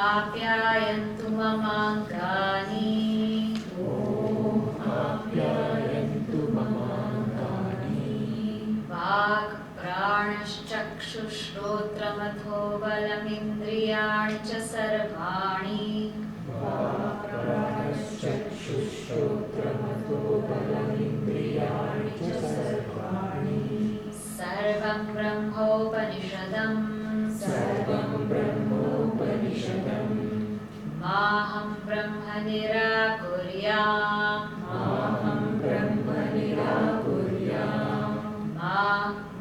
आप्यायन्तु ममाङ्गानि आप्यायन्तु ममाङ्गानि वाक् प्राणश्चक्षुश्रोत्रमथो बलमिन्द्रियाणि च सर्वाणि प्राणश्चक्षुश्रोत्रमथो बलमिन्द्रियाणि च सर्वाणि सर्वं ब्रह्मोपनिषदम् सर्वं ब्रह्मोपनिषदम् माहं ब्रह्म निराकुर्याम् माहं ब्रह्म निराकुर्याम्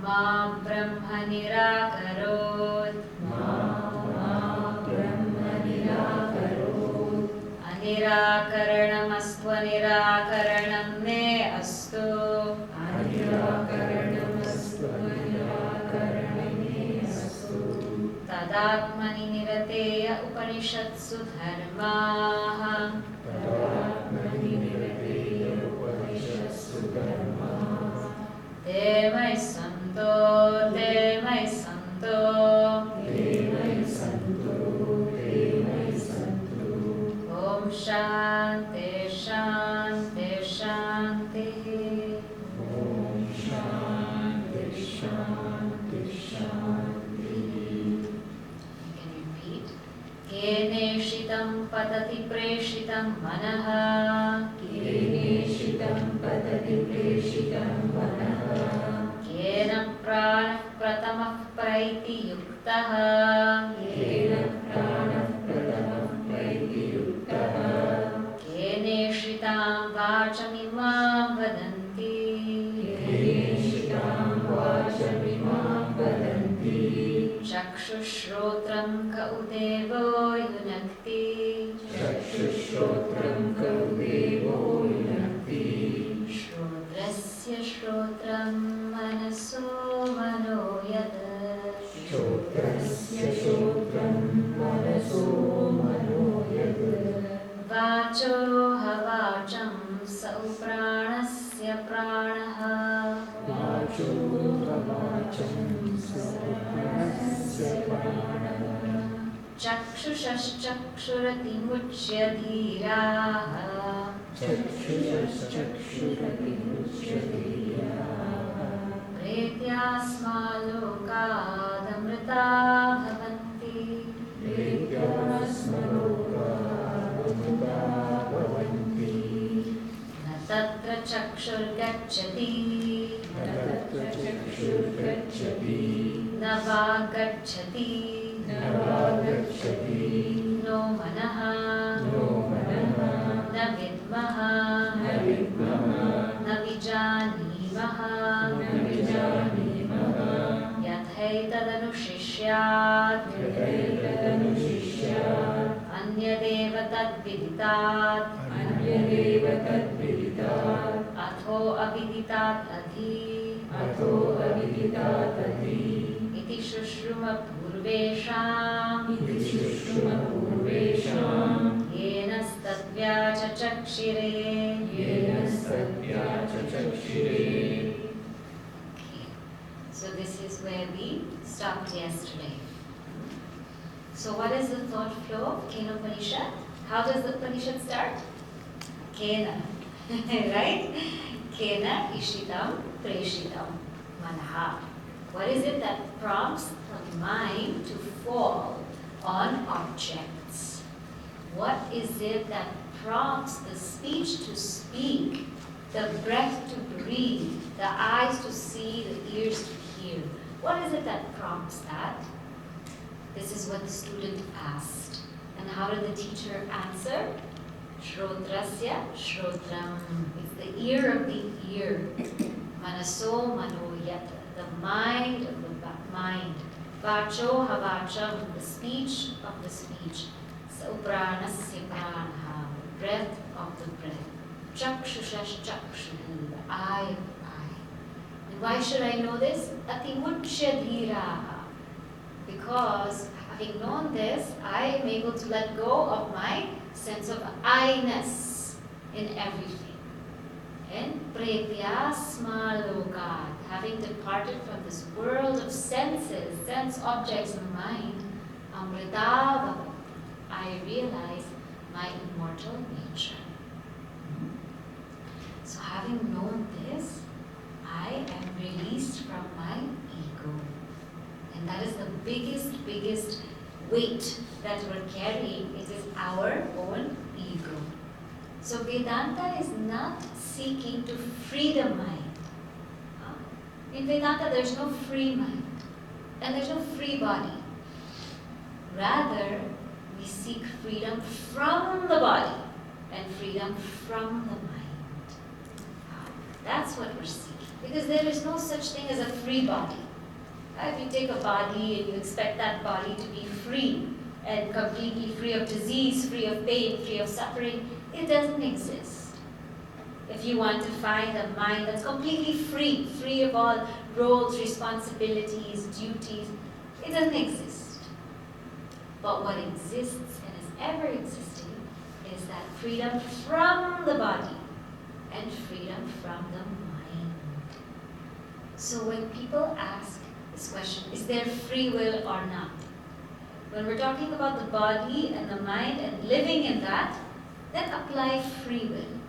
मा ब्रह्म निराकरोत् ब्रह्म निराकरोत् अनिराकरणमस्त्वनिराकरणं मे अस्तु अनिराकरणमस्तु निराकरणं मे अस्तु तदात्मनि निरतेय उपनिषत्सु धर्माः तदात्मनि निरतेय उपनिषत्सु धर्माः ते मयि सन्तो ते मयि सन्तो ते मयि सन्तु ते मयि सन्तु ॐ शान्ति शान्ति शान्तिः ॐ शान्ति शान्ति शान्तिः You can repeat. केनेषितं पतति प्रेषितं मनः केनेषितं पतति प्रेषितं मनः केन प्राणः प्रथमः प्रैतियुक्तः येन प्राणः प्रथमः प्रैतियुक्तः केनेषितां वाचमिमां वदन्ति केनेषितां वाचमिमां वदन्ति चक्षुश्रोत्रं क उदेवो युनक्ति चक्षुश्रोत्रं कौदेवो युनक्ति श्रोत्रस्य श्रोत्रं मनसो मनो यत् श्रोत्रस्य श्रोत्रं मनसो मनो यत् वाचो हवाचं सौ प्राणस्य प्राणः वाचो वाचं सर्वस्य प्राणः चक्षुषश्चक्षुरतिमुच्य धीराः चक्षुषश्चक्षुरतिमुच्य धीराः प्रेत्यास्मालोकादमृता भवन्ति प्रेत्यास्मलोकादमृता भवन्ति न तत्र चक्षुर्गच्छति न तत्र चक्षुर्गच्छति न वाग्गच्छति न वागच्छति नो मनः नो मनः न विद्मः न विद्मः न विजानीमः न विजानीमः यथैतदनुशिष्यात् यथैतदनुशिष्यात् अन्यदेव तद्विदितात् अन्यदेव तद्विदितात् अथो अविदितात् अधि अथो अविदितादधि इति शुश्रुमपूर्वेषाम् इति शुश्रुमपूर्वेषाम् येनस्तद्व्याचचक्षिरे येन सत्याचक्षिरे So this is where we stopped yesterday. So what is the thought flow of Kenopanishad? How does the Upanishad start? Kena, right? Kena ishitam preshitam manaha. What is it that prompts the mind to fall on objects? What is it that prompts the speech to speak, the breath to breathe, the eyes to see, the ears to hear? What is it that prompts that? This is what the student asked. And how did the teacher answer? Shrotrasya Shrotram. It's the ear of the ear. Manaso Manoyat. The mind of the mind. Vacho Havacham. The speech of the speech. Saupranasya Pranaha. The breath of the breath. Chakshushash Chakshuhu. The eye of the eye. And why should I know this? Atimuchya Dhiraha. Because having known this, I am able to let go of my sense of I-ness in everything. And Pretyasmalokat, having departed from this world of senses, sense objects and mind, Amrita, I realize my immortal nature. So having known this, I am released from my ego. And that is the biggest weight that we're carrying. It is our own ego. So Vedanta is not seeking to free the mind. In Vedanta, there's no free mind and there's no free body. Rather, we seek freedom from the body and freedom from the mind. That's what we're seeking. Because there is no such thing as a free body. If you take a body and you expect that body to be free and completely free of disease, free of pain, free of suffering, it doesn't exist. If you want to find a mind that's completely free, free of all roles, responsibilities, duties, it doesn't exist. But what exists and is ever existing is that freedom from the body and freedom from the mind. So when people ask this question, is there free will or not? When we're talking about the body and the mind and living in that, then apply free will.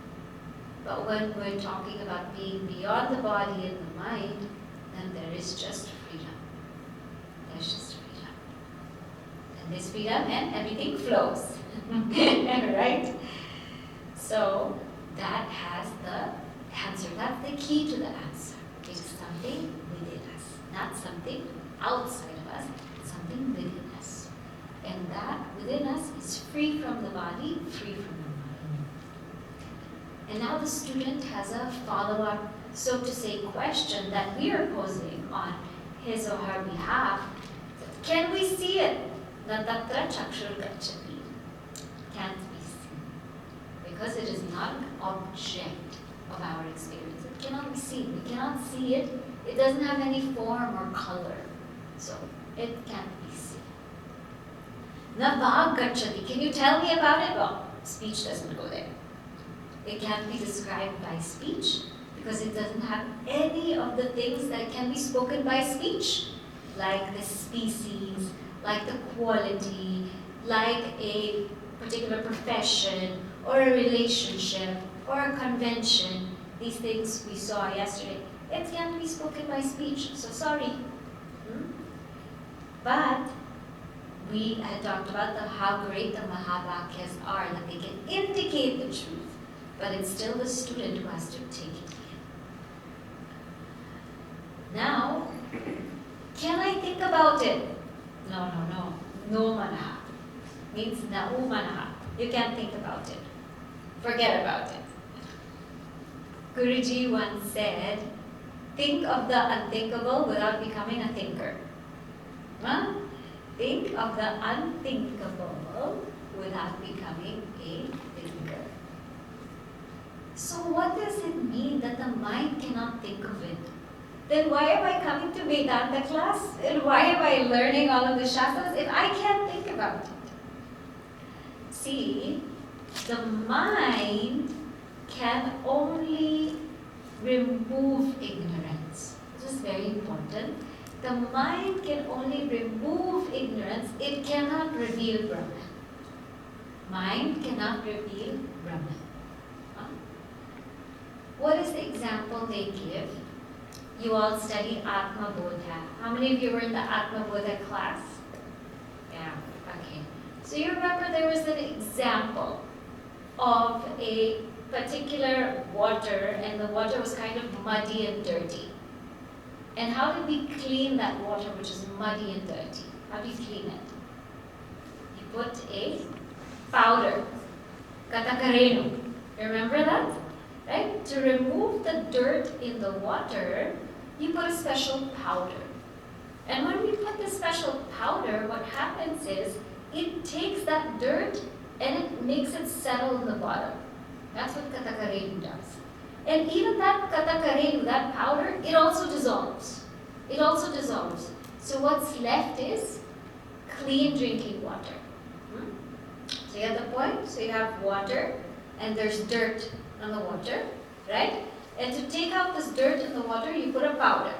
But when we're talking about being beyond the body and the mind, then there is just freedom. There's just freedom. And this freedom and everything flows. Right? So that has the answer. That's the key to the answer. It is something within us, not something outside of us, something within us. And that within us is free from the body, free from the mind. And now the student has a follow-up, so to say, question that we are posing on his or her behalf. Can we see it? Na tatra chakshur gacchati. Can't be seen. Because it is not an object of our experience. It cannot be seen. We cannot see it. It doesn't have any form or color. So it can't be seen. Na vag gacchati. Can you tell me about it? Well, speech doesn't go there. It can't be described by speech because it doesn't have any of the things that can be spoken by speech, like the species, like the quality, like a particular profession or a relationship or a convention. These things we saw yesterday. It can't be spoken by speech, so sorry. But we had talked about how great the Mahavakyas are, that they can indicate the truth. But it's still the student who has to take it in. Now, can I think about it? No. No manaha. Means nau manaha. You can't think about it. Forget about it. Guruji once said, think of the unthinkable without becoming a thinker. Huh? Think of the unthinkable without becoming a thinker. So what does it mean that the mind cannot think of it? Then why am I coming to Vedanta class? And why am I learning all of the Shastras if I can't think about it? See, the mind can only remove ignorance. This is very important. The mind can only remove ignorance. It cannot reveal Brahman. Mind cannot reveal Brahman. What is the example they give? You all study Atma Bodha. How many of you were in the Atma Bodha class? Yeah, okay. So you remember there was an example of a particular water, and the water was kind of muddy and dirty. And how did we clean that water which is muddy and dirty? How do you clean it? You put a powder, katakarenu. Remember that? Right? To remove the dirt in the water, you put a special powder. And when we put the special powder, what happens is it takes that dirt and it makes it settle in the bottom. That's what katakarenu does. And even that katakarenu, that powder, it also dissolves. It also dissolves. So what's left is clean drinking water. So you have the point? So you have water and there's dirt on the water, right? And to take out this dirt in the water, you put a powder.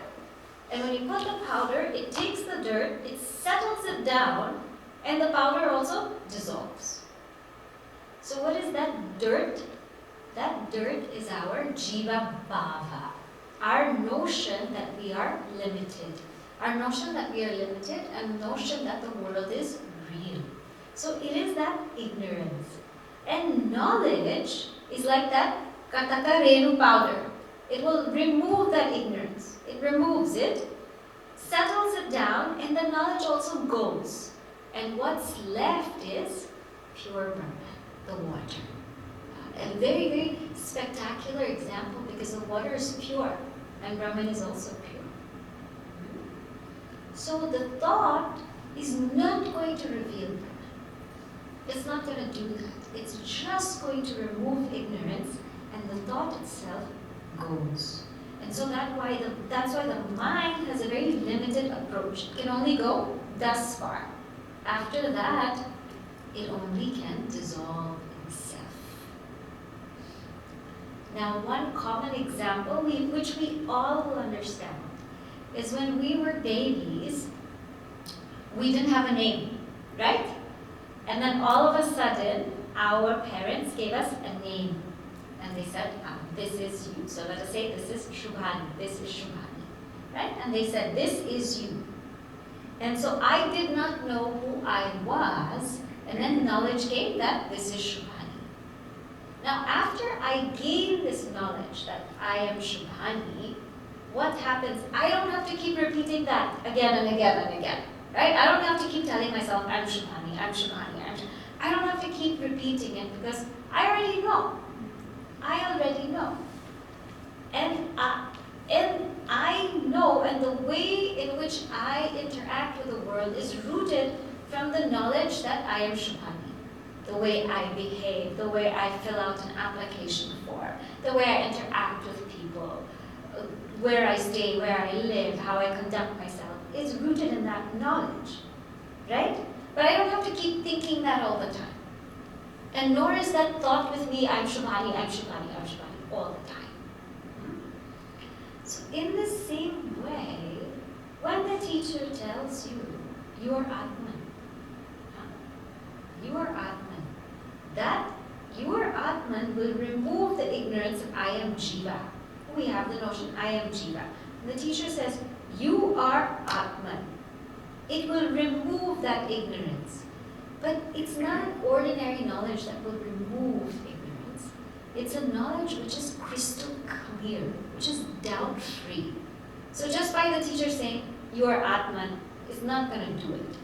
And when you put the powder, it takes the dirt, it settles it down, And the powder also dissolves. So what is that dirt? That dirt is our jiva bhava, our notion that we are limited. Our notion that we are limited and notion that the world is real. So it is that ignorance. And knowledge is like that kataka renu powder. It will remove that ignorance. It removes it, settles it down, and the knowledge also goes. And what's left is pure Brahman, the water. A very, very spectacular example because the water is pure and Brahman is also pure. So the thought is not going to reveal Brahman. It's not going to do that. It's just going to remove ignorance, and the thought itself goes. And so that's why the mind has a very limited approach. It can only go thus far. After that, it only can dissolve itself. Now, one common example which we all will understand is when we were babies, we didn't have a name, right? And then all of a sudden, our parents gave us a name. And they said, this is you. So let us say this is Shubhani, this is Shubhani, right? And they said, this is you. And so I did not know who I was, and then knowledge came that this is Shubhani. Now after I gain this knowledge that I am Shubhani, what happens? I don't have to keep repeating that again and again and again, right? I don't have to keep telling myself, I'm Shubhani, I'm Shubhani, I'm Shubhani. I don't have to keep repeating it because I already know. I already know. And I know, and the way in which I interact with the world is rooted from the knowledge that I am Shubhani. The way I behave, the way I fill out an application form, the way I interact with people, where I stay, where I live, how I conduct myself, is rooted in that knowledge, right? But I don't have to keep thinking that all the time. And nor is that thought with me, I'm Shubhani, I'm Shubhani, I'm Shubhani, all the time. So in the same way, when the teacher tells you, you are Atman, you are Atman, that you are Atman will remove the ignorance of I am Jiva. We have the notion, I am Jiva. And the teacher says, you are Atman. It will remove that ignorance. But it's not an ordinary knowledge that will remove ignorance. It's a knowledge which is crystal clear, which is doubt-free. So just by the teacher saying, you are Atman, is not going to do it.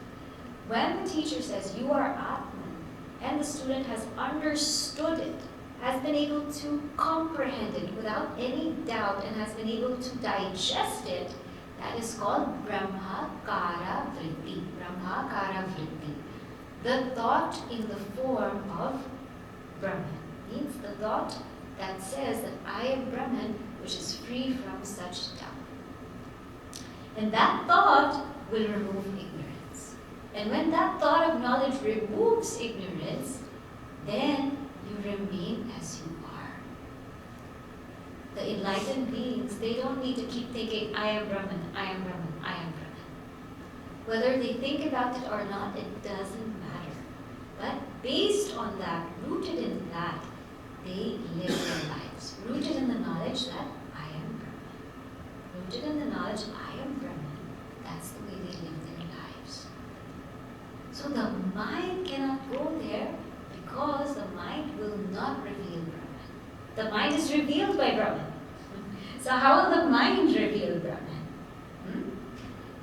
When the teacher says, you are Atman, and the student has understood it, has been able to comprehend it without any doubt, and has been able to digest it, that is called Brahmakara Vritti. Brahmakara Vritti. The thought in the form of Brahman means the thought that says that I am Brahman, which is free from such doubt. And that thought will remove ignorance. And when that thought of knowledge removes ignorance, then you remain as you are. The enlightened beings, they don't need to keep thinking, I am Brahman, I am Brahman, I am Brahman. Whether they think about it or not, it doesn't matter. But based on that, rooted in that, they live their lives. Rooted in the knowledge that I am Brahman. Rooted in the knowledge I am Brahman. That's the way they live their lives. So the mind cannot go there because the mind will not reveal Brahman. The mind is revealed by Brahman. So how will the mind reveal Brahman?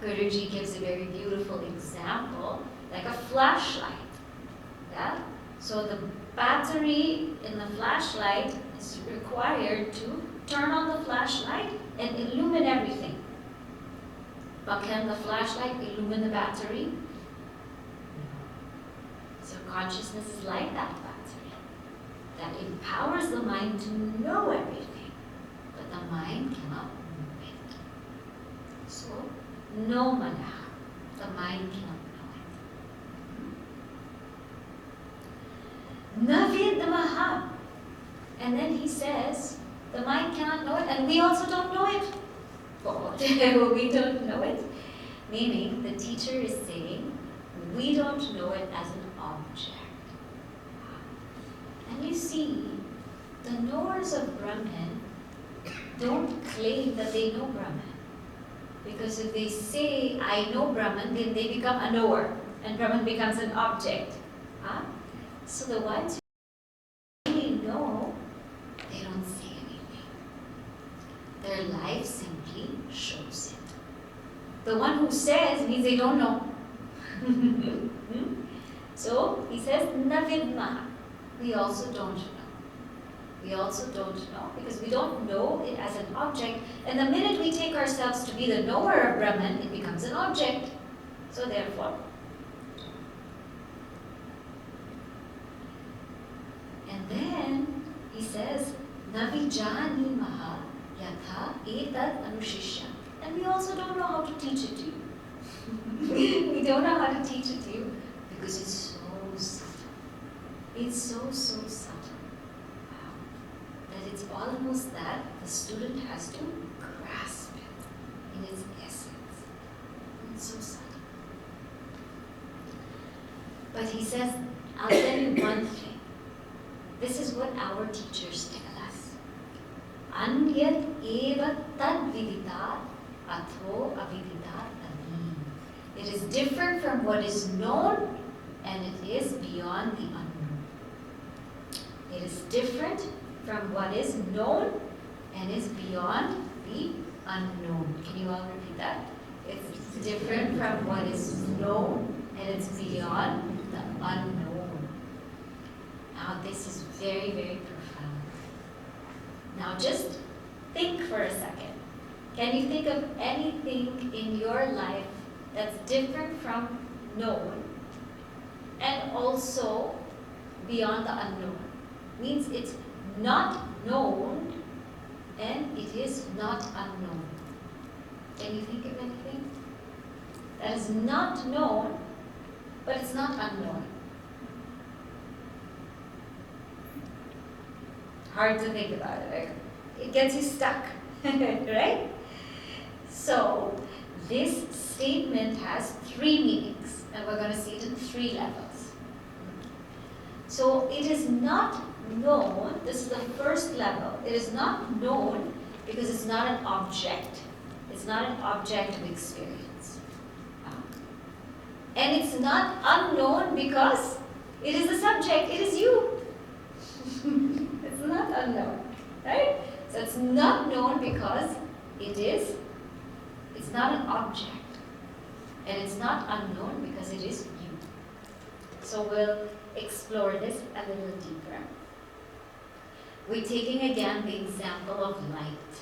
Guruji gives a very beautiful example, like a flashlight. Yeah? So the battery in the flashlight is required to turn on the flashlight and illumine everything. But can the flashlight illumine the battery? No. So consciousness is like that battery that empowers the mind to know everything, but the mind cannot move it. So no manaha, the mind cannot know it. Navidamaha. And then he says, the mind cannot know it, and we also don't know it. We don't know it. Meaning, the teacher is saying, we don't don't know it as an object. And you see, the knowers of Brahman don't claim that they know Brahman. Because if they say, I know Brahman, then they become a knower, and Brahman becomes an object. So the ones who really know, they don't say anything. Their life simply shows it. The one who says means they don't know. So he says, Navidmaha. We also don't know. We also don't know because we don't know it as an object. And the minute we take ourselves to be the knower of Brahman, it becomes an object. So therefore, and then he says, Navijani maha yatha etad anushishya. And we also don't know how to teach it to you. We don't know how to teach it to you because it's so subtle. It's so subtle. That it's almost that the student has to grasp it in its essence. It's so subtle. But he says, I'll tell you one thing. This is what our teachers tell us. Anyat eva tad viditat atho aviditat adi. It is different from what is known and it is beyond the unknown. It is different from what is known and is beyond the unknown. Can you all repeat that? It's different from what is known and it's beyond the unknown. Now this is very, very profound. Now just think for a second. Can you think of anything in your life that's different from known and also beyond the unknown? Means it's not known and it is not unknown. Can you think of anything that is not known but it's not unknown? Hard to think about it, right? It gets you stuck, right? So this statement has three meanings and we're going to see it in three levels. So it is not known, this is the first level. It is not known because it's not an object. It's not an object of experience. And it's not unknown because it is the subject, it is you. It's not unknown, right? So it's not known because it's not an object. And it's not unknown because it is you. So we'll explore this a little deeper. We're taking again the example of light.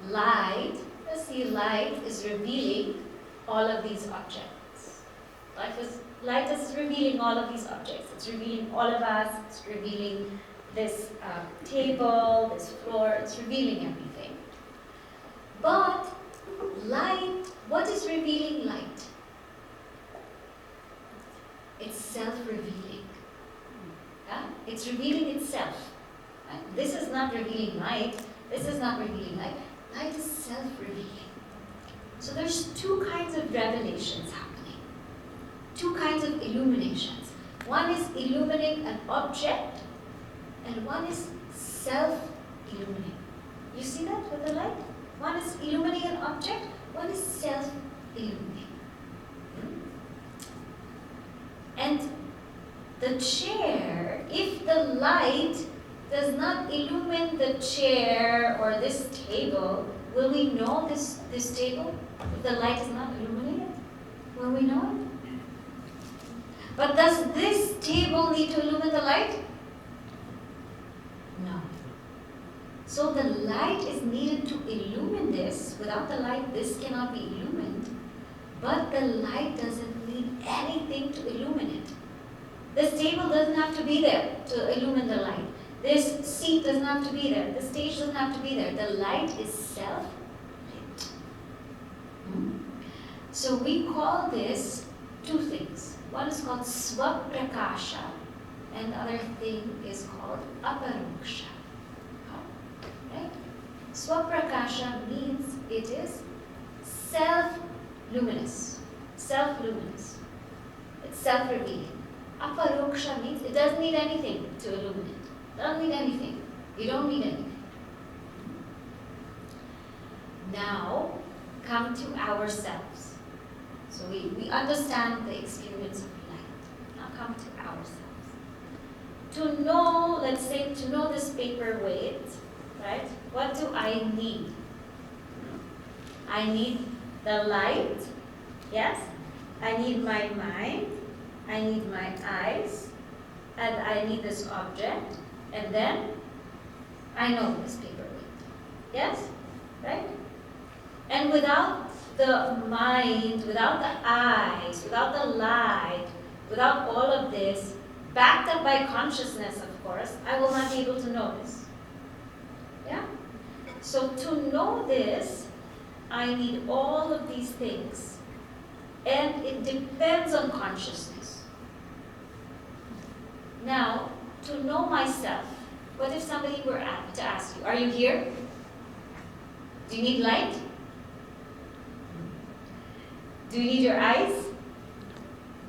Light, let's see, light is revealing all of these objects. Light is revealing all of these objects. It's revealing all of us. It's revealing this table, this floor. It's revealing everything. But light, what is revealing light? It's self-revealing. It's revealing itself. This is not revealing light. This is not revealing light. Light is self-revealing. So there's two kinds of revelations happening. Two kinds of illuminations. One is illuminating an object and one is self-illuminating. You see that with the light? One is illuminating an object, one is self-illuminating. And the chair, if the light does not illumine the chair or this table, will we know this table if the light is not illuminated? Will we know it? But does this table need to illumine the light? No. So the light is needed to illumine this. Without the light, this cannot be illumined. But the light doesn't need anything to illumine it. This table doesn't have to be there to illumine the light. This seat doesn't have to be there. The stage doesn't have to be there. The light is self-lit. So we call this two things. One is called swaprakasha and the other thing is called aparuksha. Right? Swaprakasha means it is self-luminous, self-luminous. It's self-revealing. Aparoksha means it doesn't need anything to illuminate. Doesn't need anything. You don't need anything. Now, come to ourselves. So we understand the experience of light. Now come to ourselves. To know, let's say, to know this paperweight, right? What do I need? I need the light, yes? I need my mind, I need my eyes, and I need this object, and then I know this paperweight. Yes? Right? And without the mind, without the eyes, without the light, without all of this, backed up by consciousness, of course, I will not be able to know this. Yeah? So to know this, I need all of these things. And it depends on consciousness. Now, to know myself, what if somebody were to ask you, are you here? Do you need light? Do you need your eyes?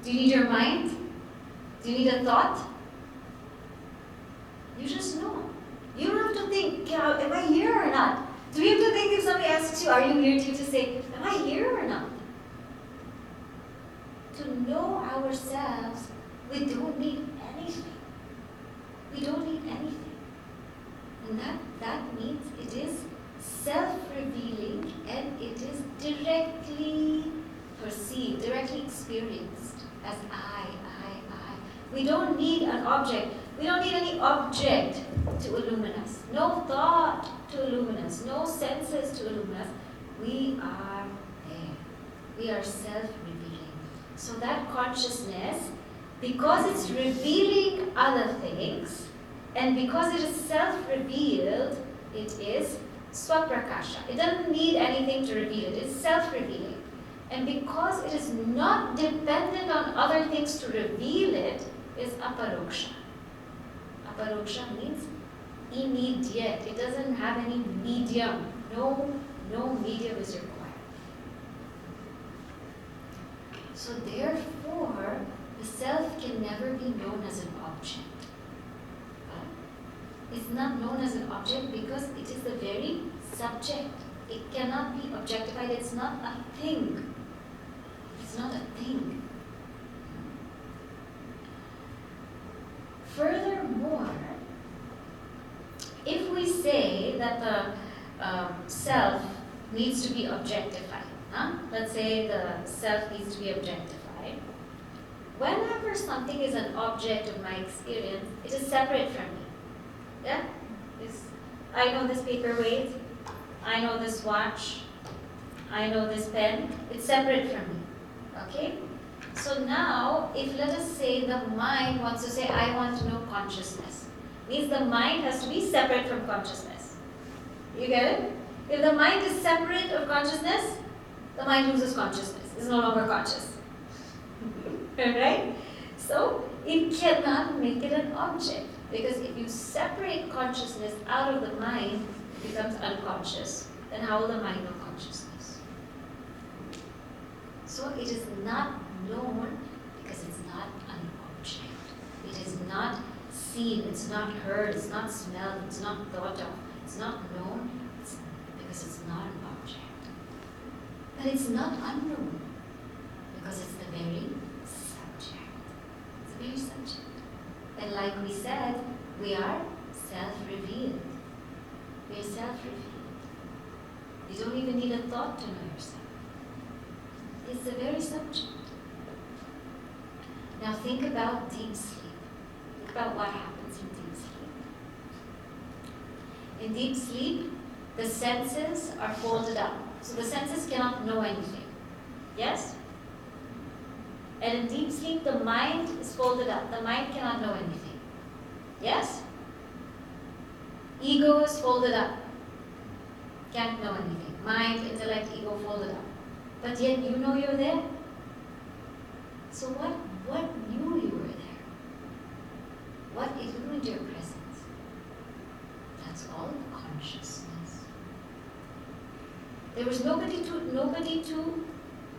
Do you need your mind? Do you need a thought? You just know. You don't have to think, am I here or not? Do you have to think if somebody asks you, are you here, to say, am I here or not? To know ourselves, we don't need anything. We don't need anything. And that means it is self-revealing and it is directly perceived, directly experienced as I. We don't need an object. We don't need any object to illumine us. No thought to illumine us. No senses to illumine us. We are there. We are self-revealing. So that consciousness, because it's revealing other things, and because it is self-revealed, it is swaprakasha. It doesn't need anything to reveal it. It's self-revealing. And because it is not dependent on other things to reveal it, is aparoksha. Aparoksha means immediate. It doesn't have any medium. No medium is required. So therefore, the self can never be known as an object. It's not known as an object because it is the very subject. It cannot be objectified. It's not a thing. It's not a thing. Furthermore, if we say that the self needs to be objectified, let's say the self needs to be objectified, whenever something is an object of my experience, it is separate from me. Yeah? I know this paperweight, I know this watch, I know this pen, it's separate from me. Okay? So now, if let us say the mind wants to say, I want to know consciousness, means the mind has to be separate from consciousness. You get it? If the mind is separate of consciousness, the mind loses consciousness. It's no longer conscious. Right? So, it cannot make it an object. Because if you separate consciousness out of the mind, it becomes unconscious. Then how will the mind know consciousness? So it is not known because it's not an object. It is not seen, it's not heard, it's not smelled, it's not thought of, it's not known, because it's not an object. But it's not unknown because it's the very subject. It's the very subject. And like we said, we are self-revealed. We are self-revealed. You don't even need a thought to know yourself. It's the very subject. Now think about deep sleep. Think about what happens in deep sleep. In deep sleep, the senses are folded up. So the senses cannot know anything. Yes? And in deep sleep, the mind is folded up. The mind cannot know anything. Yes? Ego is folded up. Can't know anything. Mind, intellect, ego folded up. But yet you know you're there. So what knew you were there? What illumined your presence? That's all consciousness. There was nobody to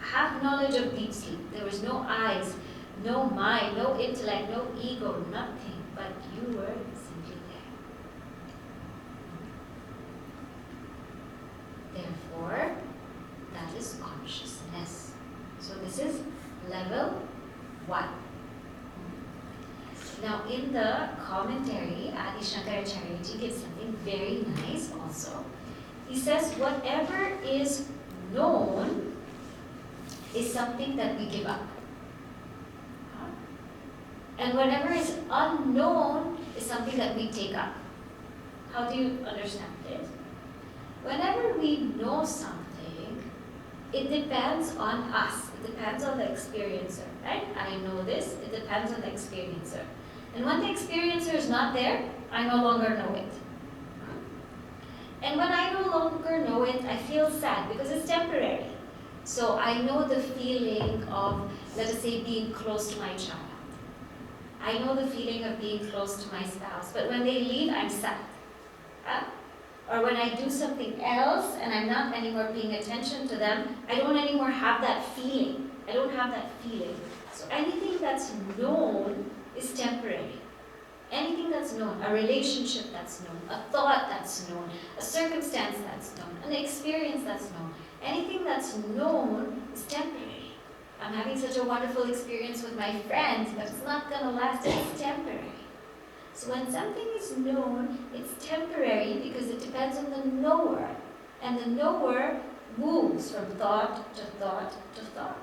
have knowledge of deep sleep. There was no eyes, no mind, no intellect, no ego, nothing, but you were simply there. Therefore, that is consciousness. So this is level 1. Now in the commentary, Adi Shankaracharya Ji gives something very nice also. He says whatever is known is something that we give up. And whatever is unknown is something that we take up. How do you understand it? Whenever we know something, it depends on us. It depends on the experiencer, right? I know this, it depends on the experiencer. And when the experiencer is not there, I no longer know it. And when I no longer know it, I feel sad because it's temporary. So I know the feeling of, let us say, being close to my child. I know the feeling of being close to my spouse. But when they leave, I'm sad. Or when I do something else and I'm not anymore paying attention to them, I don't anymore have that feeling. I don't have that feeling. So anything that's known is temporary. Anything that's known, a relationship that's known, a thought that's known, a circumstance that's known, an experience that's known, anything that's known is temporary. I'm having such a wonderful experience with my friends, but it's not going to last, it's temporary. So when something is known, it's temporary because it depends on the knower. And the knower moves from thought to thought to thought.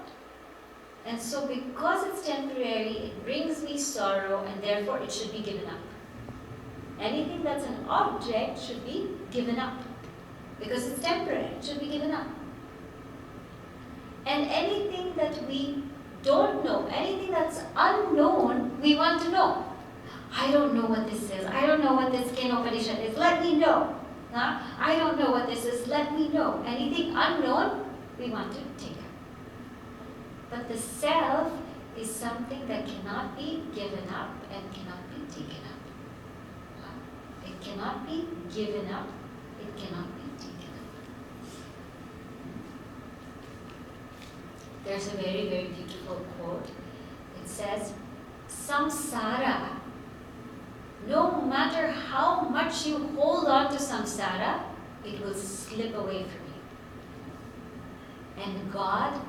And so because it's temporary, it brings me sorrow, and therefore it should be given up. Anything that's an object should be given up. Because it's temporary, it should be given up. And anything that we don't know, anything that's unknown, we want to know. I don't know what this is. I don't know what this Kenopanishad is. Let me know. I don't know what this is. Let me know. Anything unknown, we want to take up. But the self is something that cannot be given up and cannot be taken up. It cannot be given up. It cannot be taken up. There's a very, very beautiful quote. It says, samsara, no matter how much you hold on to samsara, it will slip away from you. And God,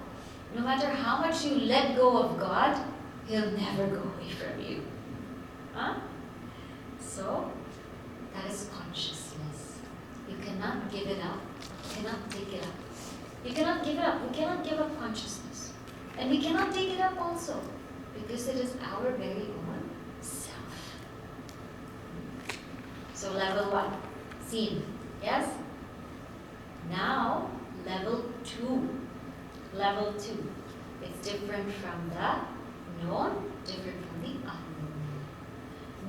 no matter how much you let go of God, He'll never go away from you. So, that is consciousness. You cannot give it up. You cannot take it up. You cannot give it up. We cannot give up consciousness. And we cannot take it up also, because it is our very own self. So level 1, seen. Yes? Now, level 2. Level 2. It's different from the known, different from the unknown.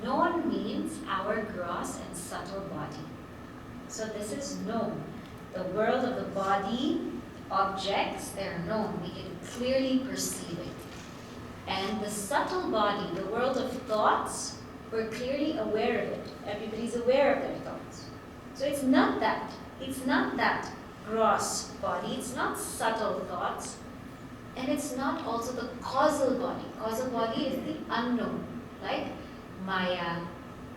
Known means our gross and subtle body. So this is known. The world of the body, objects, they're known. We can clearly perceive it. And the subtle body, the world of thoughts, we're clearly aware of it. Everybody's aware of their thoughts. So it's not that. It's not that gross body. It's not subtle thoughts. And it's not also the causal body. Causal body is the unknown. Like Maya,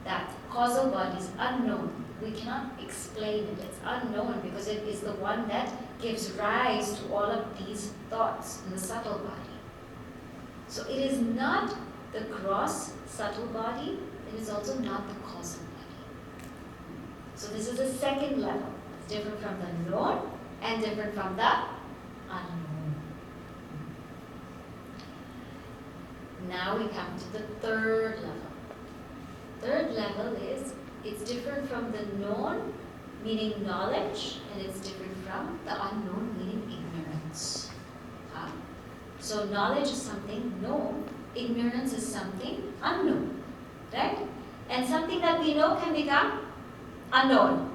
that causal body is unknown. We cannot explain it. It's unknown because it is the one that gives rise to all of these thoughts in the subtle body. So it is not the gross, subtle body. It is also not the causal body. So this is the second level. It's different from the known and different from the unknown. Now we come to the third level. Third level is, it's different from the known, meaning knowledge, and it's different from the unknown, meaning ignorance. So knowledge is something known, ignorance is something unknown, right? And something that we know can become unknown.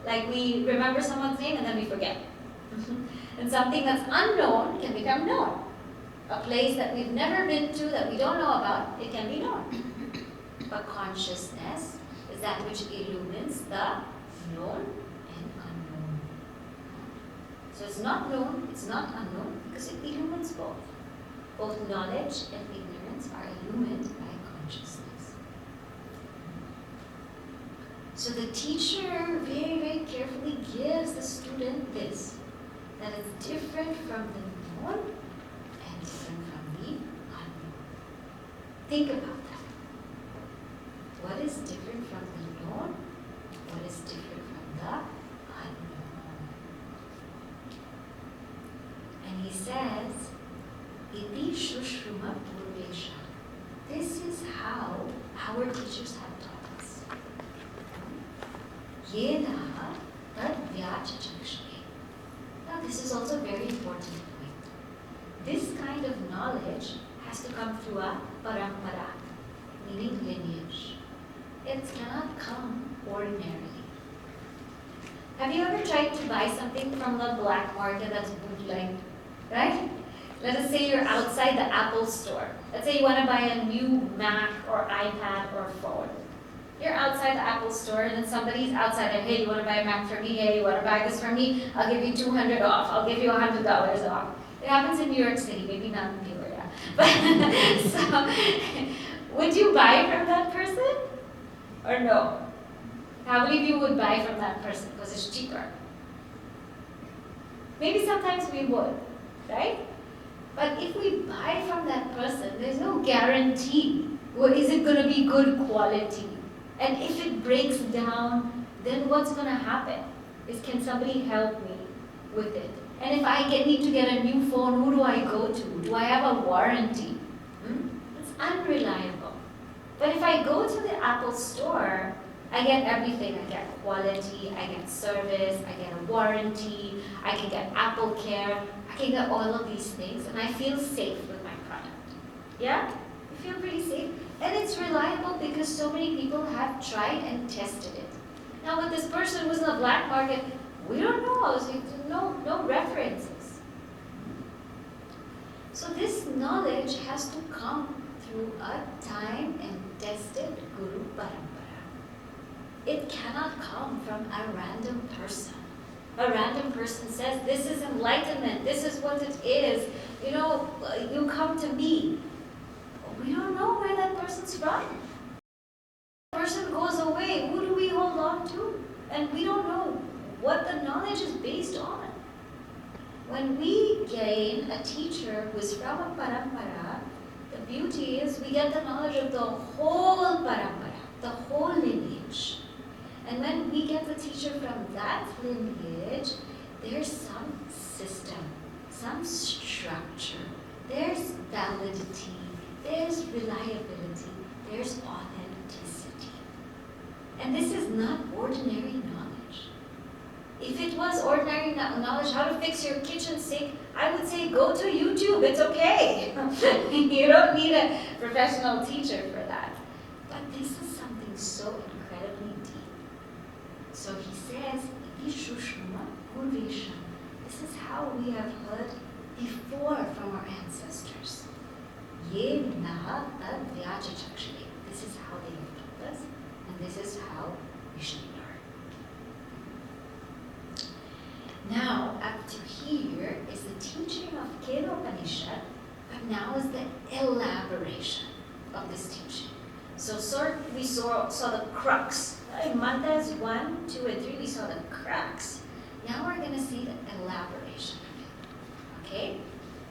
Like we remember someone's name and then we forget. And something that's unknown can become known. A place that we've never been to, that we don't know about, it can be known. But consciousness is that which illumines the known and unknown. So it's not known, it's not unknown, because because it illumines both. Both knowledge and ignorance are illumined by consciousness. So the teacher very, very carefully gives the student this, that it's different from the known and different from the unknown. Think about that. What is different from the known? What is different from the unknown? And he says, Iti Shushruma Purvesha. This is how our teachers have taught us. Yena tad vyachachakshme. Now this is also a very important point. This kind of knowledge has to come through a parampara, meaning lineage. It cannot come ordinarily. Have you ever tried to buy something from the black market that's bootlegged? Right? Let us say you're outside the Apple store. Let's say you want to buy a new Mac or iPad or phone. You're outside the Apple store and then somebody's outside and, hey, you want to buy a Mac for me? Hey, you want to buy this for me? I'll give you $200 off. I'll give you $100 off. It happens in New York City, maybe not in Peoria. But so, would you buy from that person or no? How many of you would buy from that person because it's cheaper? Maybe sometimes we would, right? But if we buy from that person, there's no guarantee. Well, is it going to be good quality? And if it breaks down, then what's going to happen? Is can somebody help me with it? And if I need to get a new phone, who do I go to? Do I have a warranty? It's unreliable. But if I go to the Apple store, I get everything. I get quality, I get service, I get a warranty, I can get Apple Care, I can get all of these things, and I feel safe with my product. Yeah? I feel pretty safe. And it's reliable because so many people have tried and tested it. Now with this person who's in the black market, we don't know. So no references. So this knowledge has to come through a time and tested Guru Parampara. It cannot come from a random person. A random person says, this is enlightenment, this is what it is. You know, you come to me. We don't know where that person's from. The person goes away, who do we hold on to? And we don't know what the knowledge is based on. When we gain a teacher who is from a parampara, the beauty is we get the knowledge of the whole parampara, the whole lineage. And when we get the teacher from that lineage, there's some system, some structure, there's validity, there's reliability, there's authenticity. And this is not ordinary knowledge. If it was ordinary knowledge, how to fix your kitchen sink, I would say go to YouTube, it's okay. You don't need a professional teacher for that. But this is something so incredibly deep. So he says, this is how we have heard before from our ancestors. This is how they have taught us, and this is how we should learn. Now, up to here is the teaching of Kenopanishad, but now is the elaboration of this teaching. So we saw the crux. In mantras 1, 2, and 3, we saw the crux. Now we're going to see the elaboration of it. Okay?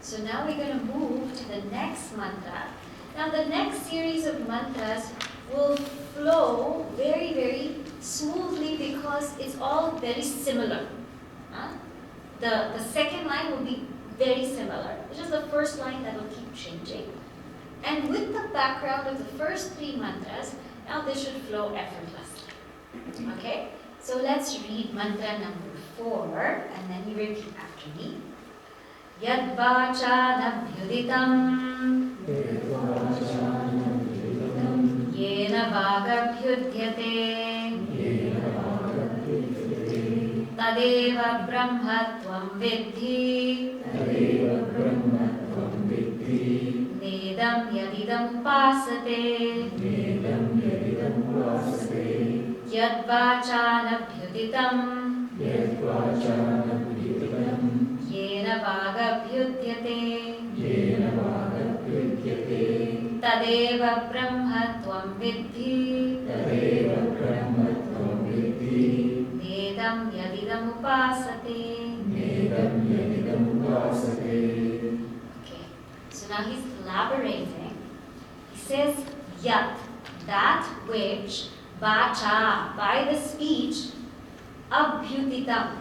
So now we're going to move to the next mantra. Now the next series of mantras will flow very, very smoothly because it's all very similar. The second line will be very similar. It's just the first line that will keep changing. And with the background of the first 3 mantras, now this should flow effortlessly. Okay? So let's read mantra number 4, and then you repeat after me. Yad vachanabhyuditam yena vagabhyudyate tadeva brahmatvam vidhi nedam yadidam pasate yad vachanabhyuditam yena Yena vagabhyudyate yen वागभ्युद्यते Tadeva Brahma Tvam Vidhi तदेव ब्रह्म त्वं विद्धि Nedam Yadidam Upasate. नेदं यदिदमुपासते. Okay, so now he's elaborating. He says, Yat, that which, Vacha, by the speech, Abhyutitam,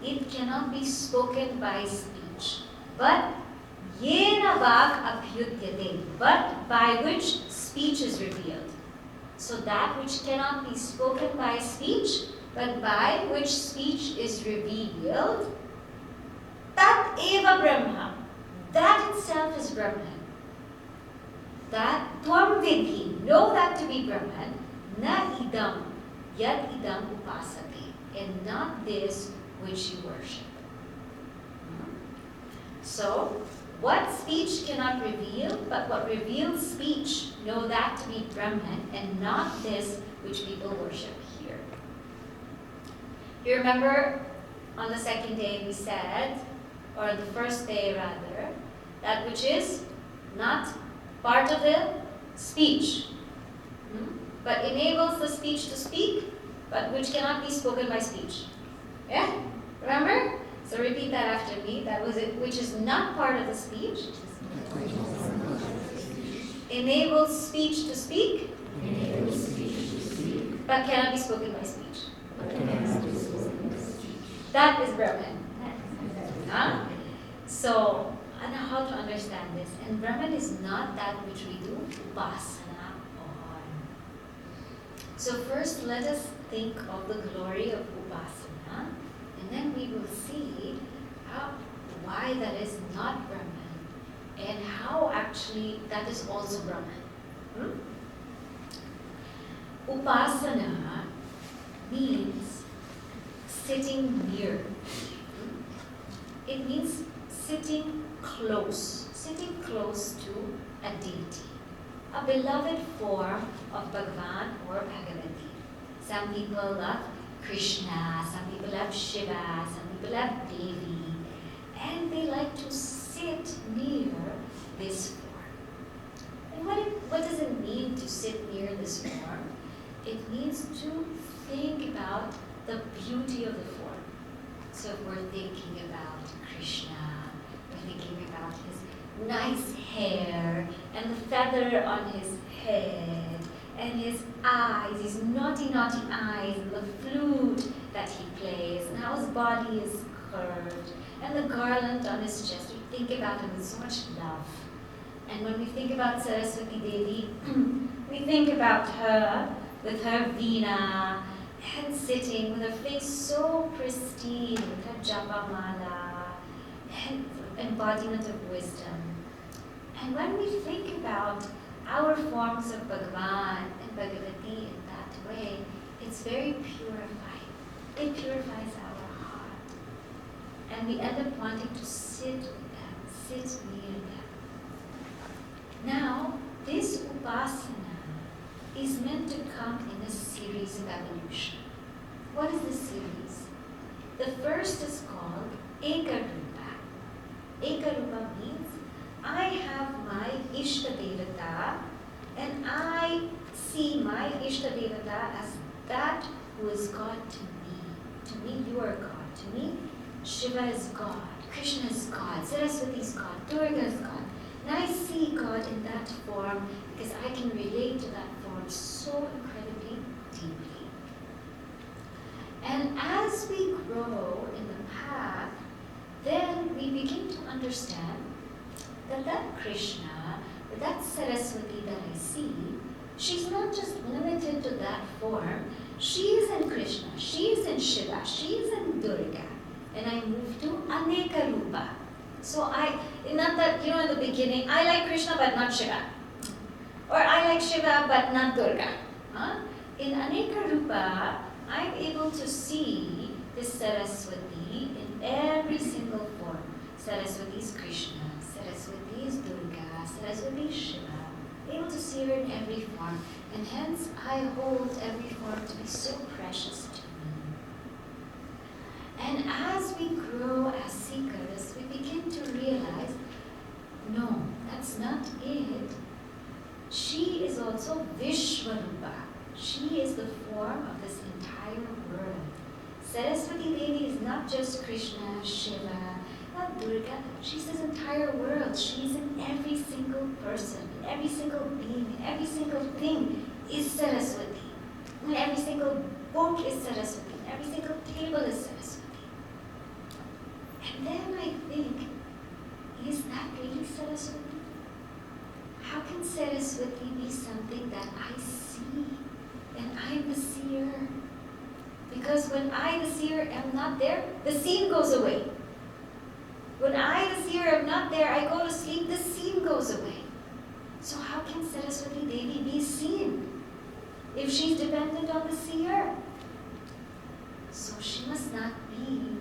it cannot be spoken by speech. But, Yena Vak Abhyutyate, but by which speech is revealed. So that which cannot be spoken by speech, but by which speech is revealed, Tat Eva Brahma. That itself is Brahman. That Tvam Vidhi, know that to be Brahman, na idam, yad idam upasati, and not this which you worship. So, what speech cannot reveal, but what reveals speech, know that to be Brahman, and not this which people worship here. You remember on the second day we said, or the first day rather, that which is not part of the speech, but enables the speech to speak, but which cannot be spoken by speech. Yeah? Remember? So repeat that after me. That was it, which is not part of the speech. Enables speech to speak, but cannot be spoken by speech. That is Brahman. Huh? So, I know how to understand this. And Brahman is not that which we do upasana on. So first let us think of the glory of upasana, and then we will see why that is not Brahman, and how actually that is also Brahman. Upasana means sitting near. It means sitting close to a deity, a beloved form of Bhagavan or Bhagavati. Some people love Krishna, some people love Shiva, some people love Devi, and they like to sit near this form. And what does it mean to sit near this form? It means to think about the beauty of the form. So if we're thinking about Krishna, we're thinking about his nice hair and the feather on his head and his eyes, his naughty eyes, and the flute that he plays, and how his body is curved, and the garland on his chest. We think about him with so much love. And when we think about Saraswati Devi, we think about her with her veena, and sitting with her face so pristine, with her japa mala, and embodiment of wisdom. And when we think about our forms of Bhagavan and Bhagavati in that way, it's very purifying. It purifies our heart. And we end up wanting to sit with them, sit near them. Now, this upasana is meant to come in a series of evolution. What is the series? The first is called Ekarupa. Ekarupa means I have my Ishta Devata, and I see my Ishta Devata as that who is God to me. To me, you are God. To me, Shiva is God, Krishna is God, Saraswati is God, Durga is God. And I see God in that form because I can relate to that form so incredibly deeply. And as we grow in the path, then we begin to understand that Krishna, or that Saraswati that I see, she's not just limited to that form. She is in Krishna, she is in Shiva, she is in Durga. And I move to Aneka Rupa. So not that, in the beginning, I like Krishna but not Shiva. Or I like Shiva but not Durga. In Aneka Rupa, I'm able to see this Saraswati in every single form. Saraswati is Krishna, Saraswati is Durga, Saraswati is Shiva. I'm able to see her in every form. And hence, I hold every form to be so precious to me. And And as we grow as seekers, we begin to realize, no, that's not it. She is also Vishwarupa. She is the form of this entire world. Saraswati Devi is not just Krishna, Shiva, not Durga. She's this entire world. She's in every single person, in every single being, in every single thing is Saraswati. In every single book is Saraswati. In every single table is Saraswati. And then I think, is that really Saraswati? How can Saraswati be something that I see and I'm the seer? Because when I, the seer, am not there, the scene goes away. When I, the seer, am not there, I go to sleep, the scene goes away. So how can Saraswati Devi be seen if she's dependent on the seer? So she must not be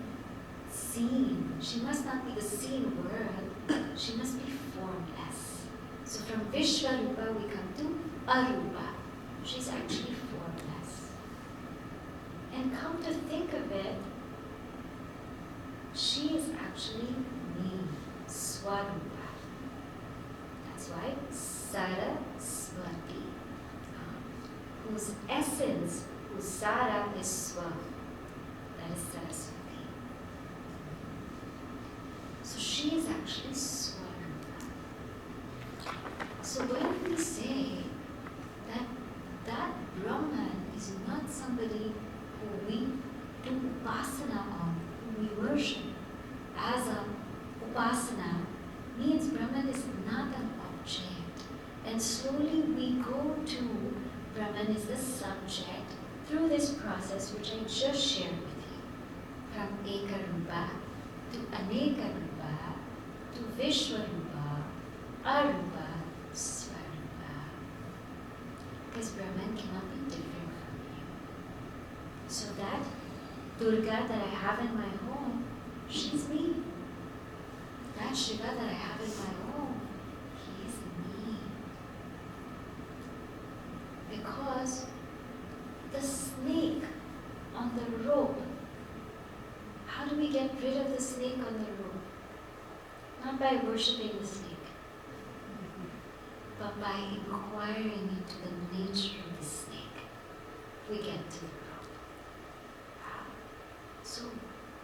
seen. She must not be the seen world. She must be formless. So from Vishwarupa we come to Arupa. She's actually formless. And come to think of it, she is actually me, Swarupa. That's why Saraswati, whose essence, whose Sara is Swa. That is Saraswati. So she is actually Swarupa. So when we say that Brahman is not somebody who we do upasana on, who we worship as a upasana, means Brahman is not an object. And slowly we go to Brahman is the subject through this process which I just shared with you. From Ekarupa to Anekarupa to Vishwarupa, Arupa, Swarupa. Because Brahman cannot be different from you. So that Durga that I have in my home, she's me. That Shiva that I have in my home, he is me. Because the snake on the rope, how do we get rid of the snake on the rope? Not by worshipping the snake, but by inquiring into the nature of the snake. We get to the rope. So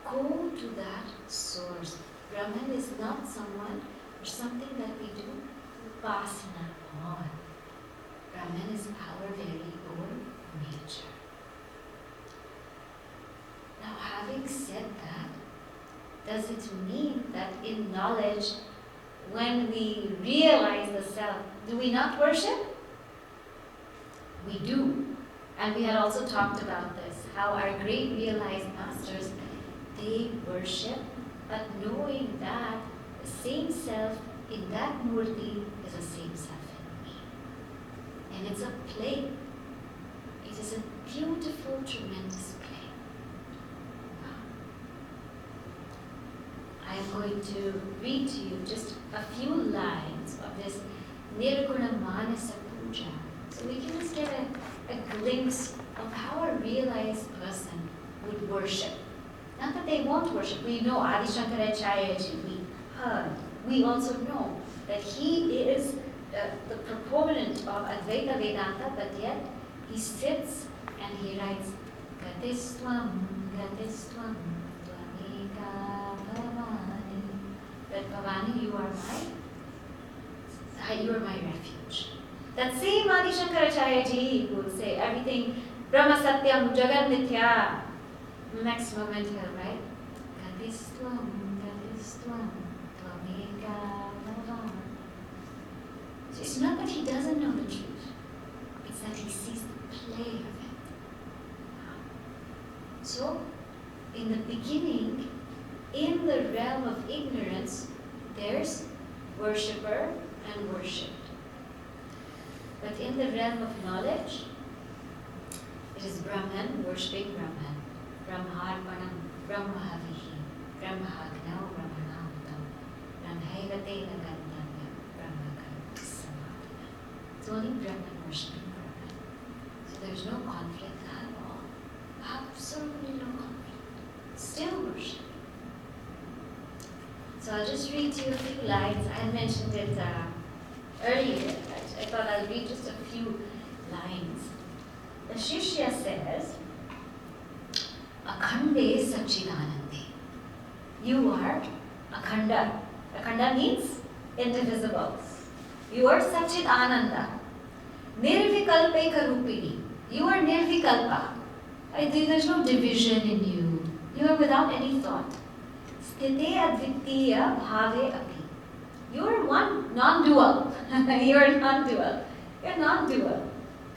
go to that source. Brahman is not someone or something that we do upasana on. Brahman is our very own nature. Now, having said that, does it mean that in knowledge, when we realize the self, do we not worship? We do. And we had also talked about this, how our great realized masters, they worship, but knowing that the same self in that murti is the same self in me. And it's a play. It is a beautiful, tremendous play. I'm going to read to you just a few lines of this Nirguna Manasa Puja. So we can just get a glimpse of how a realized person would worship. Not that they won't worship. We know Adi Shankaracharya Ji, we heard. We also know that he is the proponent of Advaita Vedanta, but yet he sits and he writes, Gatistvam, Gatistvam, Tvameka Bhavani. That Bhavani, you are my refuge. That same Adi Shankaracharya Ji would say everything, Brahma Satyam, Jagat Mithya. Next moment here, right? Gatistvam, Gatistvam, Tvameka Bhavani. So it's not that he doesn't know the truth, it's that he sees the play of it. So, in the beginning, in the realm of ignorance, there's worshipper and worshipped. But in the realm of knowledge, it is Brahman worshipping Brahman. Brahmarpanam, Brahmahavihi, Brahmahagnau, Brahmanautam, Brahmaivatena Gandhamyam, Brahmakam Samadhana. It's only Brahman worshipping Brahman. So there's no conflict at all. Absolutely no conflict. still worship. So I'll just read to you a few lines. I mentioned it earlier. I thought I'll read just a few lines. The Shishya says, Akhande Sachidanande. You are Akhanda. Akhanda means indivisible. You are Sachidananda. Nirvikalpeka Rupini. You are Nirvikalpa. There's no division in you. You are without any thought. Sthite Advitiya Bhave Api. You are one, non-dual. You are non-dual. You are non-dual.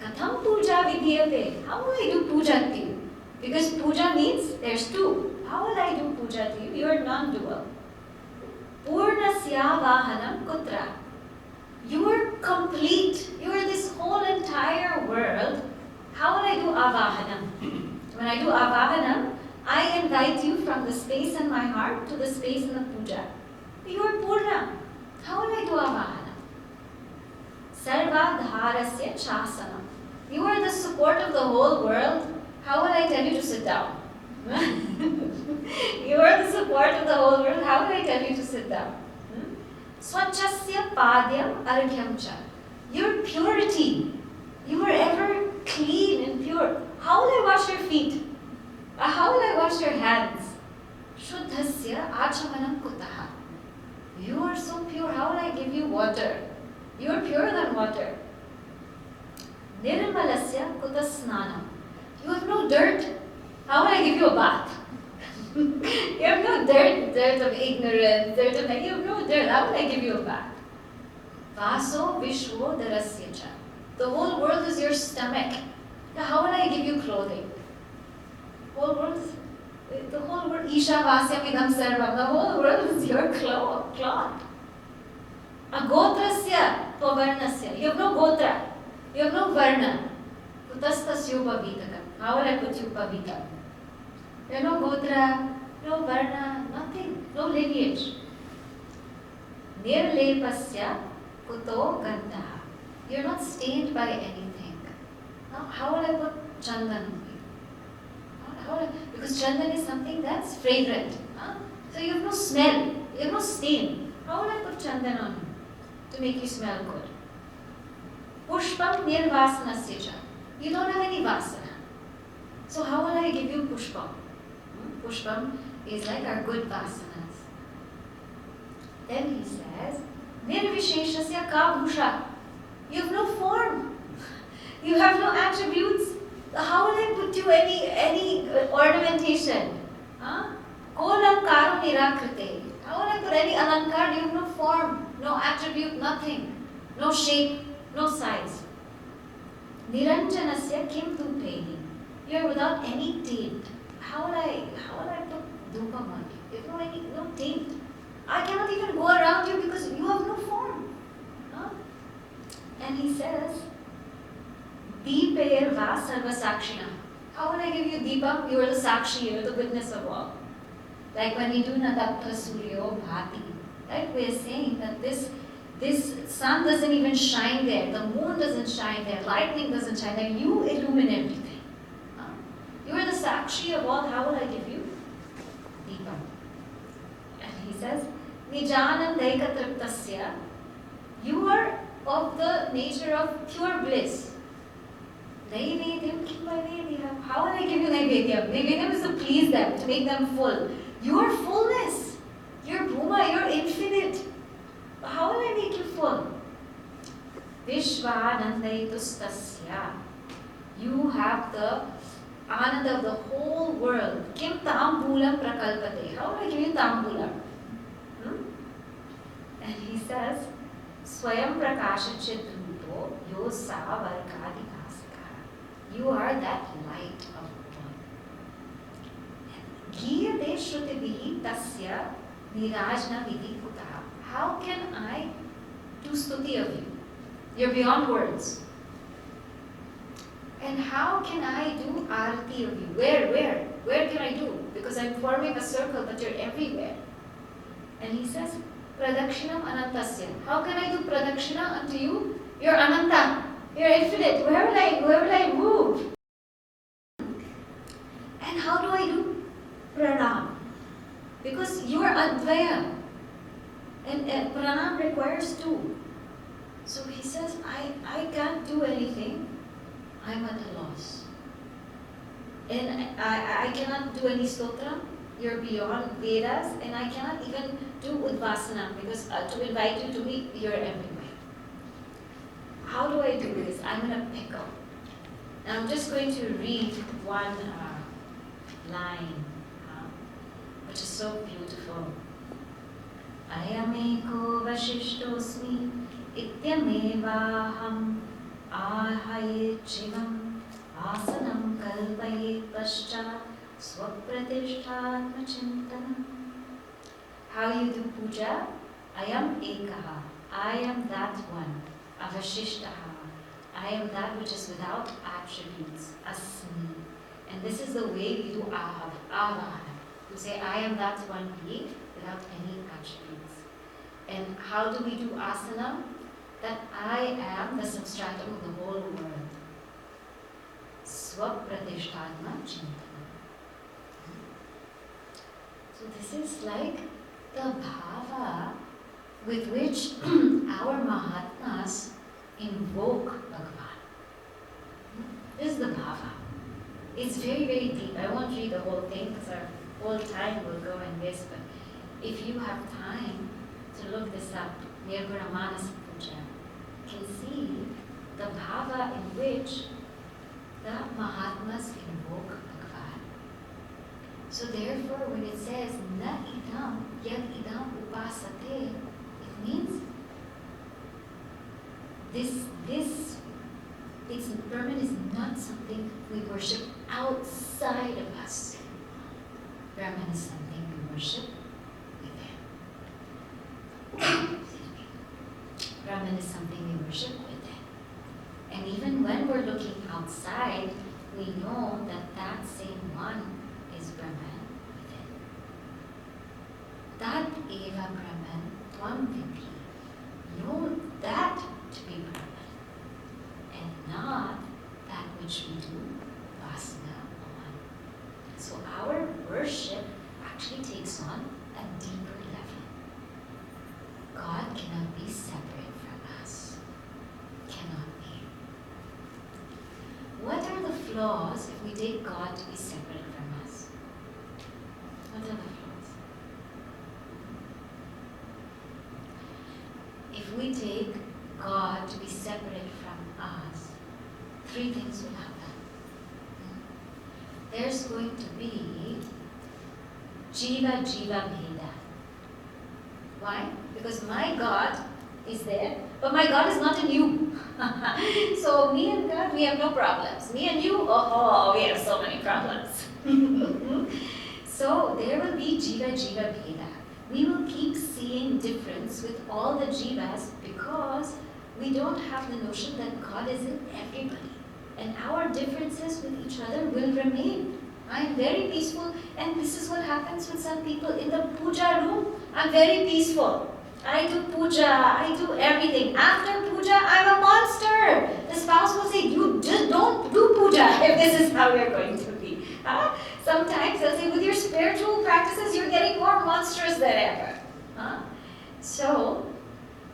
Katham Puja Vidhyate. How will I do puja to you? Because puja means there's two. How will I do puja to you? You are non-dual. Purnasya Vahanam Kutra. You are complete. You are this whole entire world. How will I do avahanam? When I do avahanam, I invite you from the space in my heart to the space in the puja. You are Purna. How will I do avahanam? Sarva dharasya chasanam. You are the support of the whole world. How will I tell you to sit down? You are the support of the whole world. How will I tell you to sit down? Swachasya padyam arghyam cha. Your purity. You are ever clean and pure. How will I wash your feet? How will I wash your hands? Shuddhasya achamanam kutaha. You are so pure. How will I give you water? You are purer than water. Nirmalasya kutasnanam. You have no dirt. How will I give you a bath? You have no dirt of ignorance, you have no dirt. How will I give you a bath? Vaso vishwo darasya cha. The whole world is your stomach. Now how will I give you clothing? The whole world, Isha Vasya Vidham Sarvam. The whole world is your cloth. Agotrasya pavarnasya. You have no gotra. You have no varna. Kutastasya upavitaka. How will I put you upavita? You have no gotra, no varna, nothing, no lineage. Nirlepasya kuto gantaha. You're not stained by anything. Now, how will I put chandan on you? Because chandan is something that's fragrant. So you have no smell, you have no stain. How will I put chandan on you to make you smell good? Pushpam nirvasanasya cha. You don't have any vasana. So how will I give you pushpam? Pushpam is like our good vasanas. Then he says, Nirvisheshasya ka bhusha. You have no form. You have no attributes. How will I put you any ornamentation? Kolankaro nirakrite. How will I put any alankar? You have no form, no attribute, nothing. No shape, no size. Niranjanasya kim tupeni. You are without any taint. How will I put dhupam on you? You have no taint. I cannot even go around you because you have no form. And he says, Deepair va sarva sakshina. How will I give you deepam? You are the sakshi, you are the witness of all. Like when we do natapta suryo bhati. Right? We are saying that this sun doesn't even shine there, the moon doesn't shine there, lightning doesn't shine there. You illumine everything. You are the sakshi of all. How will I give you deepam? And he says, Nijanandaika triptasya. You are of the nature of pure bliss. Naivedyam kim naivedyam. How will I give you naivedyam? Naivedyam is to please them, to make them full. You are fullness. You're Bhuma, you're infinite. How will I make you full? Vishvanandaitustasya. You have the ananda of the whole world. Kim tambulam prakalpate. How will I give you tambulam? And he says, Swayam prakashachitruto yosa varkadikasaka. You are that light of one. Giyate shrutibihi tasya nirajna vidhi kutaha. How can I do stuti of you? You're beyond words. And how can I do arati of you? Where can I do? Because I'm forming a circle, but you're everywhere. And he says, Pradakshinam anantasya. How can I do pradakshina unto you? You're ananta. You're infinite. Where will I move? And how do I do? pranam. Because you are Advaya. And pranam requires two. So he says, I can't do anything. I'm at a loss. And I cannot do any stotra. You're beyond Vedas. And I cannot even do Udvasana because to invite you to me, you're everywhere. How do I do this? I'm in a pickle. And I'm just going to read one line, which is so beautiful. Ayameko vashishtosmi ityamevaham ahayet shivam asanam kalpayet paschat swapratishthatma chintanam. How you do puja? Ayam ekaha. I am that one. Avashishtaha. I am that which is without attributes. Asmi. And this is the way we do avahana. You say, I am that one being without any attributes. And how do we do asana? That I am the substratum of the whole world. Swapratishthatma chintanam. So this is like the bhava with which our Mahatmas invoke Bhagavan. This is the bhava. It's very, very deep. I won't read the whole thing because our whole time will go in this, but if you have time to look this up, Nirguna Manasa Puja, you can see the bhava in which the Mahatmas invoke Bhagavan. So therefore, when it says, Na idam yad idam upasate, it means Brahman is not something we worship outside of us. Brahman is something we worship within. Brahman is something we worship within. And even when we're looking outside, we know that that same one is Brahman within. That eva Brahman tvam vidhi. Know that to be Brahman. And not that which we do vasana on. So our worship actually takes on a deeper level. God cannot be separate from us. Cannot be. What are the flaws if we take God to be separate from us? What are the flaws? If we take God to be separate from us, three things will happen. There's going to be Jiva Bheda. Why? Because my God is there, but my God is not in you. So me and God, we have no problems. Me and you, we have so many problems. So there will be Jiva Bheda. We will keep seeing difference with all the Jivas because we don't have the notion that God is in everybody. And our differences with each other will remain. I am very peaceful, and this is what happens with some people. In the puja room, I'm very peaceful. I do puja, I do everything. After puja, I'm a monster. The spouse will say, you just don't do puja if this is how you're going to be. Sometimes they'll say, with your spiritual practices, you're getting more monstrous than ever. So,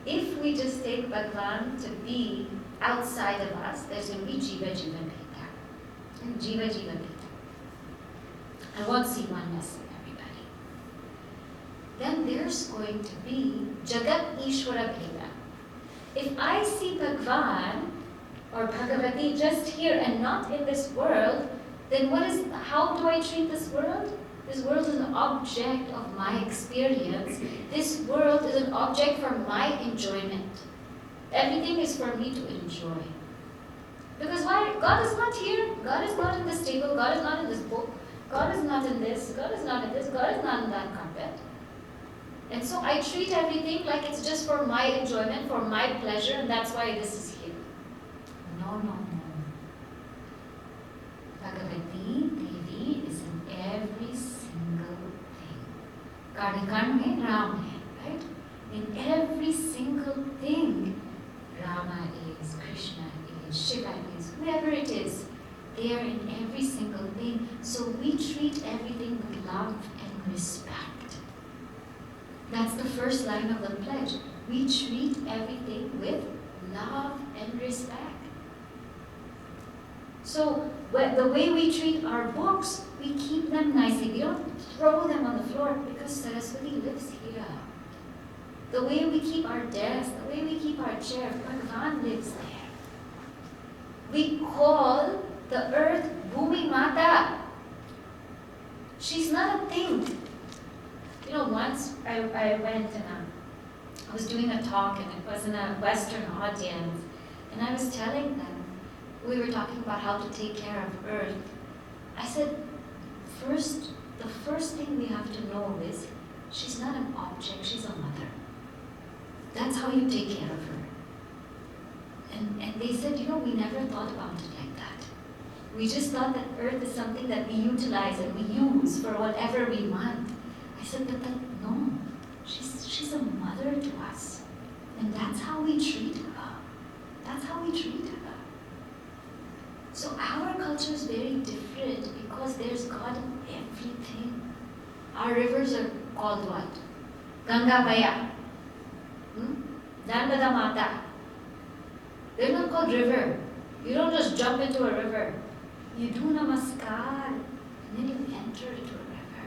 if we just take Bhagavan to be outside of us, there's going to be Jiva Bheda. And Jiva Bheda. I won't see oneness in everybody. Then there's going to be Jagat Ishwara Bheda. If I see Bhagavan or Bhagavati just here and not in this world, then how do I treat this world? This world is an object of my experience. This world is an object for my enjoyment. Everything is for me to enjoy. Because why? God is not here. God is not in this table. God is not in this book. God is not in this. God is not in this. God is not in that carpet. And so I treat everything like it's just for my enjoyment, for my pleasure, and that's why this is here. No. Bhagavati Devi is in every single thing. Kadikan mein Ram hai, right? In every single thing, Rama is, Krishna is, Shiva is, whoever it is, they are in every single loving. So we treat everything with love and respect. That's the first line of the pledge. We treat everything with love and respect. So the way we treat our books, we keep them nicely. We don't throw them on the floor because Saraswati lives here. The way we keep our desk, the way we keep our chair, Bhagavan lives there. We call the earth Bhumi Mata. She's not a thing. You know, once I went and I was doing a talk and it was in a Western audience, and I was telling them, we were talking about how to take care of earth. I said, the first thing we have to know is she's not an object, she's a mother. That's how you take care of her. And they said, we never thought about it like that. We just thought that earth is something that we utilize and we use for whatever we want. I said, but no, she's a mother to us. And that's how we treat her. That's how we treat her. So our culture is very different because there's God in everything. Our rivers are called what? Ganga Maya. Narmada Mata. They're not called river. You don't just jump into a river. You do namaskar and then you enter into a river.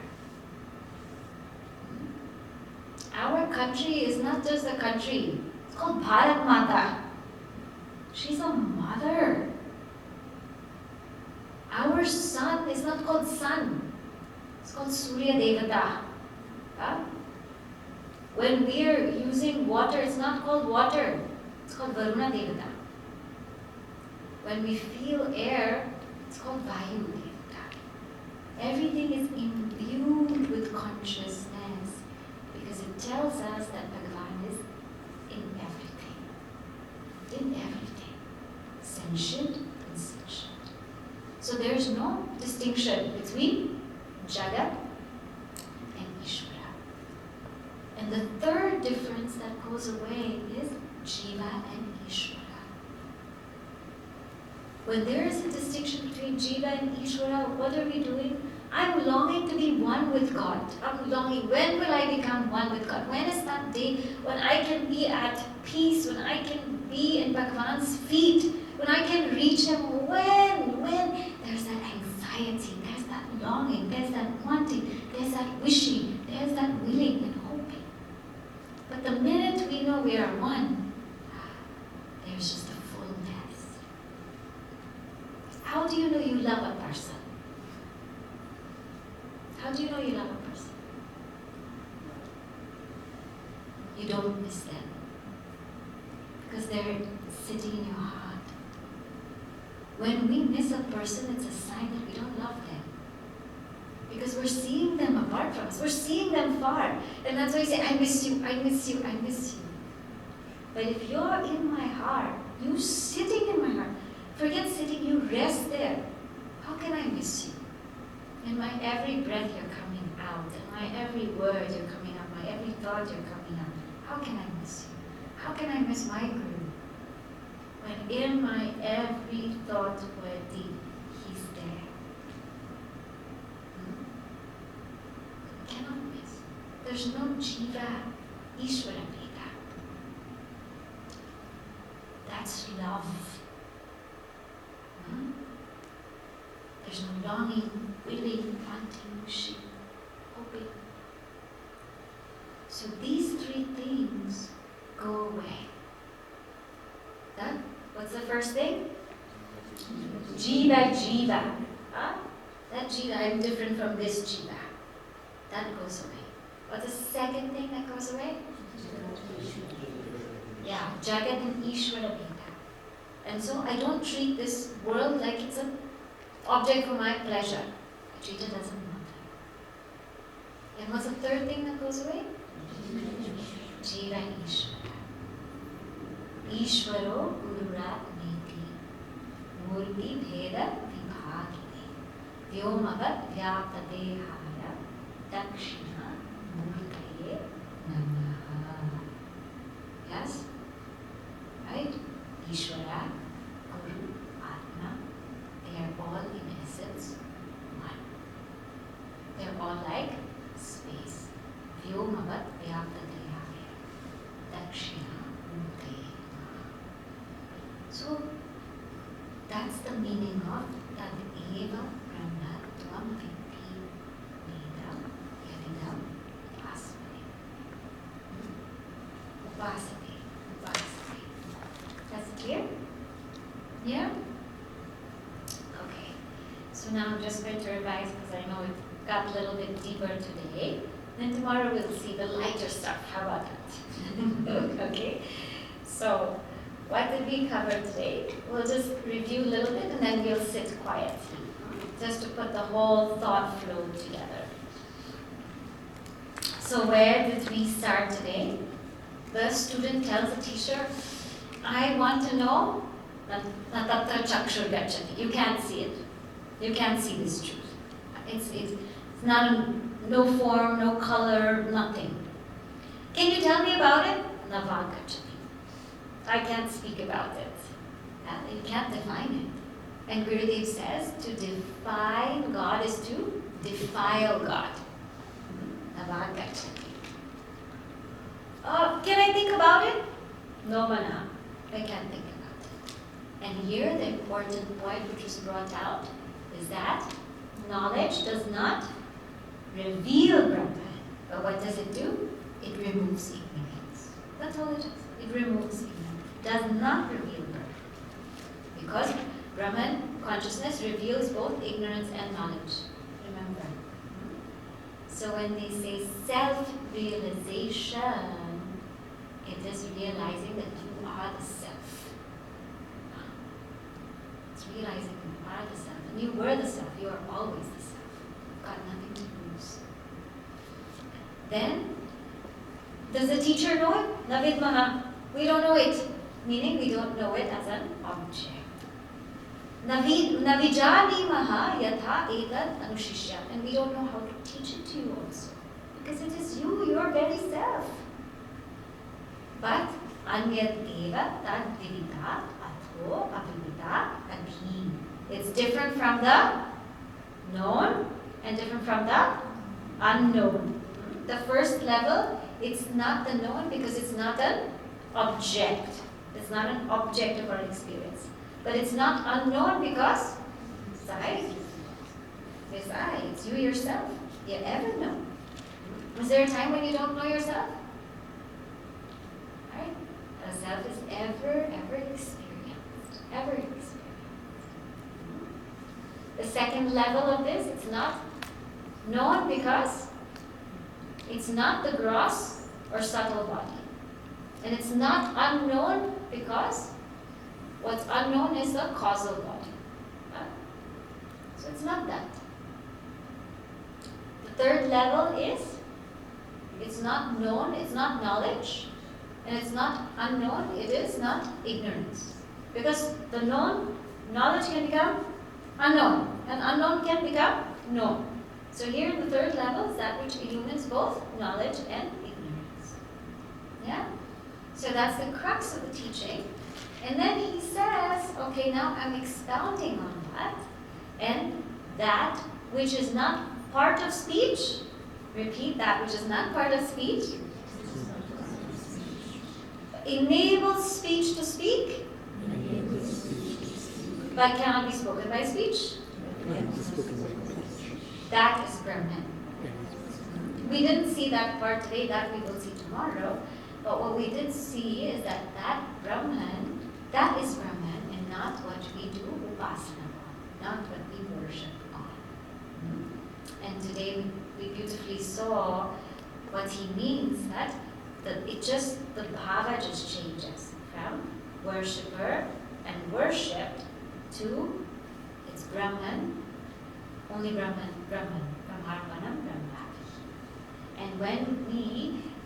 Our country is not just a country. It's called Bharat Mata. She's a mother. Our sun is not called sun. It's called Surya Devata. Huh? When we are using water, it's not called water. It's called Varuna Devata. When we feel air, it's called Vayu Devata. Everything is imbued with consciousness because it tells us that Bhagavan is in everything. In everything. Sentient and insentient. So there is no distinction between Jagat and Ishvara. And the third difference that goes away is Jiva and Ishvara. When there is a distinction between Jiva and Ishvara, what are we doing? I'm longing to be one with God. I'm longing, when will I become one with God? When is that day when I can be at peace, when I can be in Bhagavan's feet, when I can reach Him? When? There's that anxiety, there's that longing, there's that wanting, there's that wishing, there's that willing and hoping. But the minute we know we are one, there's just a fullness. How do you know you love a person? How do you know you love a person? You don't miss them. Because they're sitting in your heart. When we miss a person, it's a sign that we don't love them. Because we're seeing them apart from us. We're seeing them far. And that's why we say, I miss you, I miss you, I miss you. But if you're in my heart, you sitting in my heart, forget sitting, you rest there. How can I miss you? In my every breath you're coming out. In my every word you're coming out. My every thought you're coming out. How can I miss you? How can I miss my Guru? When in my every thought, word, deed, He's there. Cannot miss. There's no Jiva, Ishvara Veda. That's love. There's no longing, willing, wanting, wishing, hoping. So these three things go away. Done? What's the first thing? Jiva. Huh? That Jiva, I'm different from this Jiva. That goes away. What's the second thing that goes away? Yeah, Jagat and Ishvara Veda. And so I don't treat this world like it's an object for my pleasure. I treat it as a mother. And what's the third thing that goes away? Jiva and Ishvara. Ishvaro Gururat Niti Murti Bheda Vibhagini Vyomavat Vyaptadehaya Dakshina Murtaye Namaha. Yes? Right? Ishvara, Guru, Atma, they are all in essence So that's the meaning of Tad Eva Brahma Tvam Vidhi Vedam Yadidam Upasmane. Upasate. Upasate. That's clear? Yeah? Okay. So now I'm just going to revise because I know it got a little bit deeper today. Then tomorrow we'll see the lighter stuff. How about that? Okay. So what did we cover today? We'll just review a little bit and then we'll sit quietly, just to put the whole thought flow together. So where did we start today? The student tells the teacher, I want to know Natatra Chakshur Gachati. You can't see it. You can't see this truth. It's not no form, no color, nothing. Can you tell me about it? Navagachati. I can't speak about it. You can't define it. And Gurudev says to define God is to defile God. Navagachati. Can I think about it? No, Mana. I can't think about it. And here the important point which is brought out is that knowledge does not reveal Brahman. But what does it do? It removes ignorance. That's all it does. It removes ignorance. Does not reveal Brahman. Because Brahman consciousness reveals both ignorance and knowledge. Remember. So when they say self-realization, it is realizing that you are the self. It's realizing you are the self. And you were the self. You are always the self. You've got nothing to lose. Then, does the teacher know it? Navidmaha. We don't know it. Meaning we don't know it as an object. Navijanimaha yatha etat anushishya. And we don't know how to teach it to you also. Because it is you, your very self. But anyat eva tad vidita atho avidita adhi. It's different from the known and different from the unknown. The first level, it's not the known because it's not an object. It's not an object of our experience. But it's not unknown because it's I. It's I. It's you yourself. You ever know? Is there a time when you don't know yourself? Right? A self is ever experienced. Ever experienced. The second level of this, it's not known because it's not the gross or subtle body. And it's not unknown because what's unknown is the causal body. So it's not that. The third level is, it's not known, it's not knowledge, and it's not unknown, it is not ignorance. Because the known, knowledge can become unknown, and unknown can become known. So here in the third level is that which illumines both knowledge and ignorance. Yeah? So that's the crux of the teaching. And then he says, okay, now I'm expounding on that. And that which is not part of speech, repeat, that which is not part of speech, enables speech to speak, but cannot be spoken by speech. That is Brahman. We didn't see that part today, that we will see tomorrow. But what we did see is that Brahman, that is Brahman, and not what we do upasana on, not what we worship on. And today we beautifully saw what he means, that the bhava just changes from worshipper and worshipped to it's Brahman, only Brahman, Brahmarpanam, Brahmavi. And when we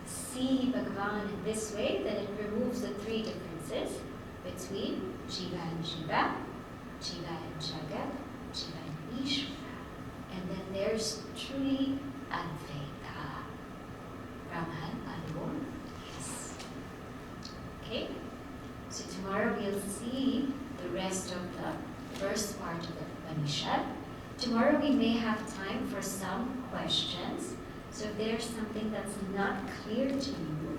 see Bhagavan in this way, then it removes the three differences between Jiva and Jiva, Jiva and Jagat, Jiva and Ishvara. And then there's truly Advaita. Brahman alone. Yes. Okay? So tomorrow we'll see the rest of the first part of the Upanishad. Tomorrow we may have time for some questions. So if there's something that's not clear to you,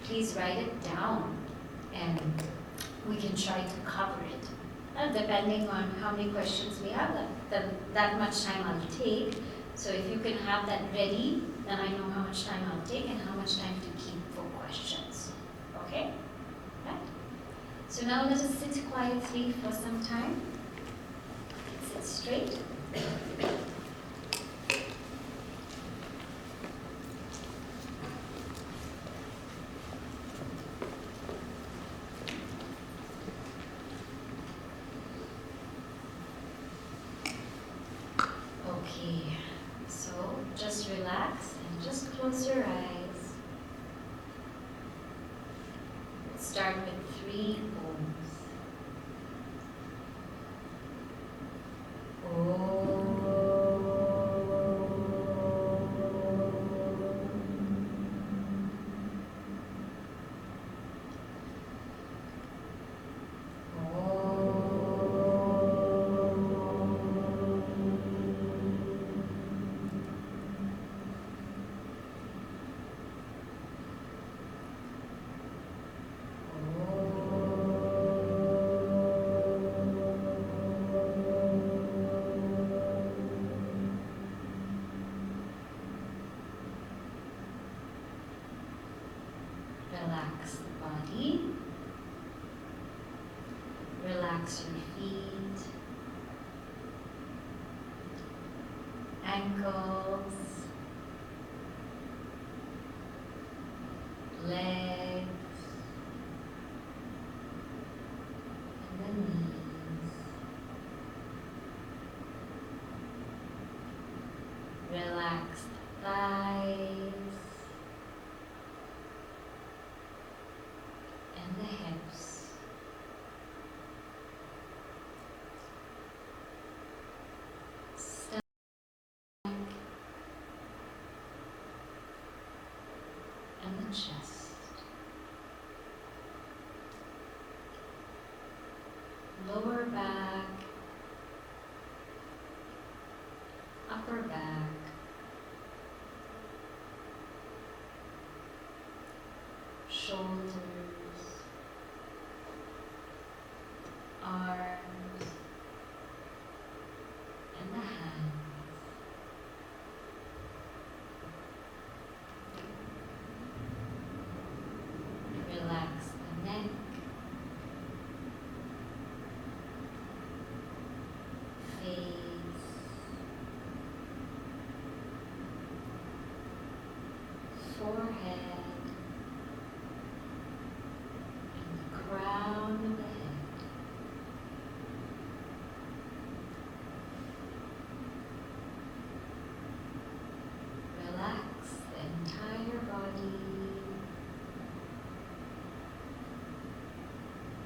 please write it down and we can try to cover it. Depending on how many questions we have, that much time I'll take. So if you can have that ready, then I know how much time I'll take and how much time to keep for questions. Okay? Right? So now let us sit quietly for some time. Sit straight. Okay, so just relax and just close your eyes. Let's start with 3 Oms. Relax the body, relax your feet, ankles, legs, and the knees. Relax the thighs and the hips. Stomach and the chest. Lower back, upper back, shoulders, arms, and the hands. Relax the neck, face, forehead, and the crown of the head. Relax the entire body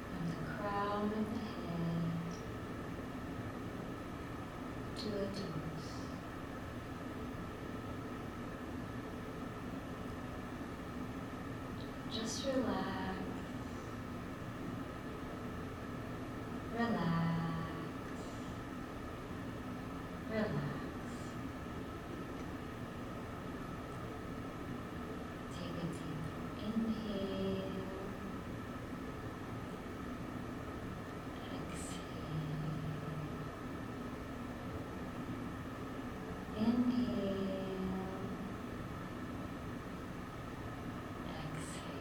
from the crown of the head to the toes. Just relax, relax, relax. Take a deep inhale, exhale, inhale, exhale.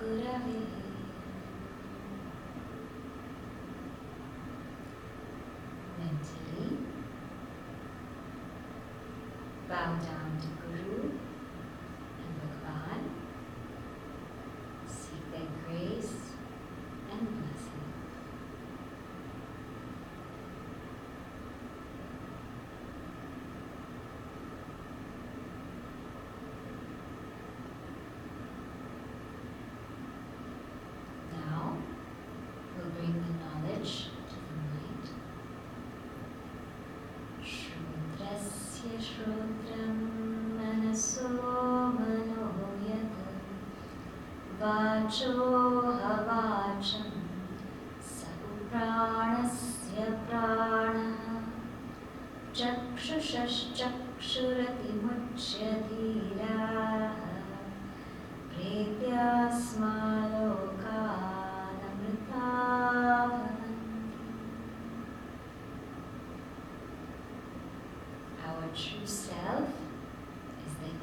Gurave. Mentally, bow down to Guru and Bhagavan. Seek their grace and blessing. Now, we'll bring the knowledge to the mind. Shrudrasya shrudram manaso manoyat vacho havacham sapranasya prana chakshushaschakshurati muchyadhira pretyasmalokanamrita. Our true self is the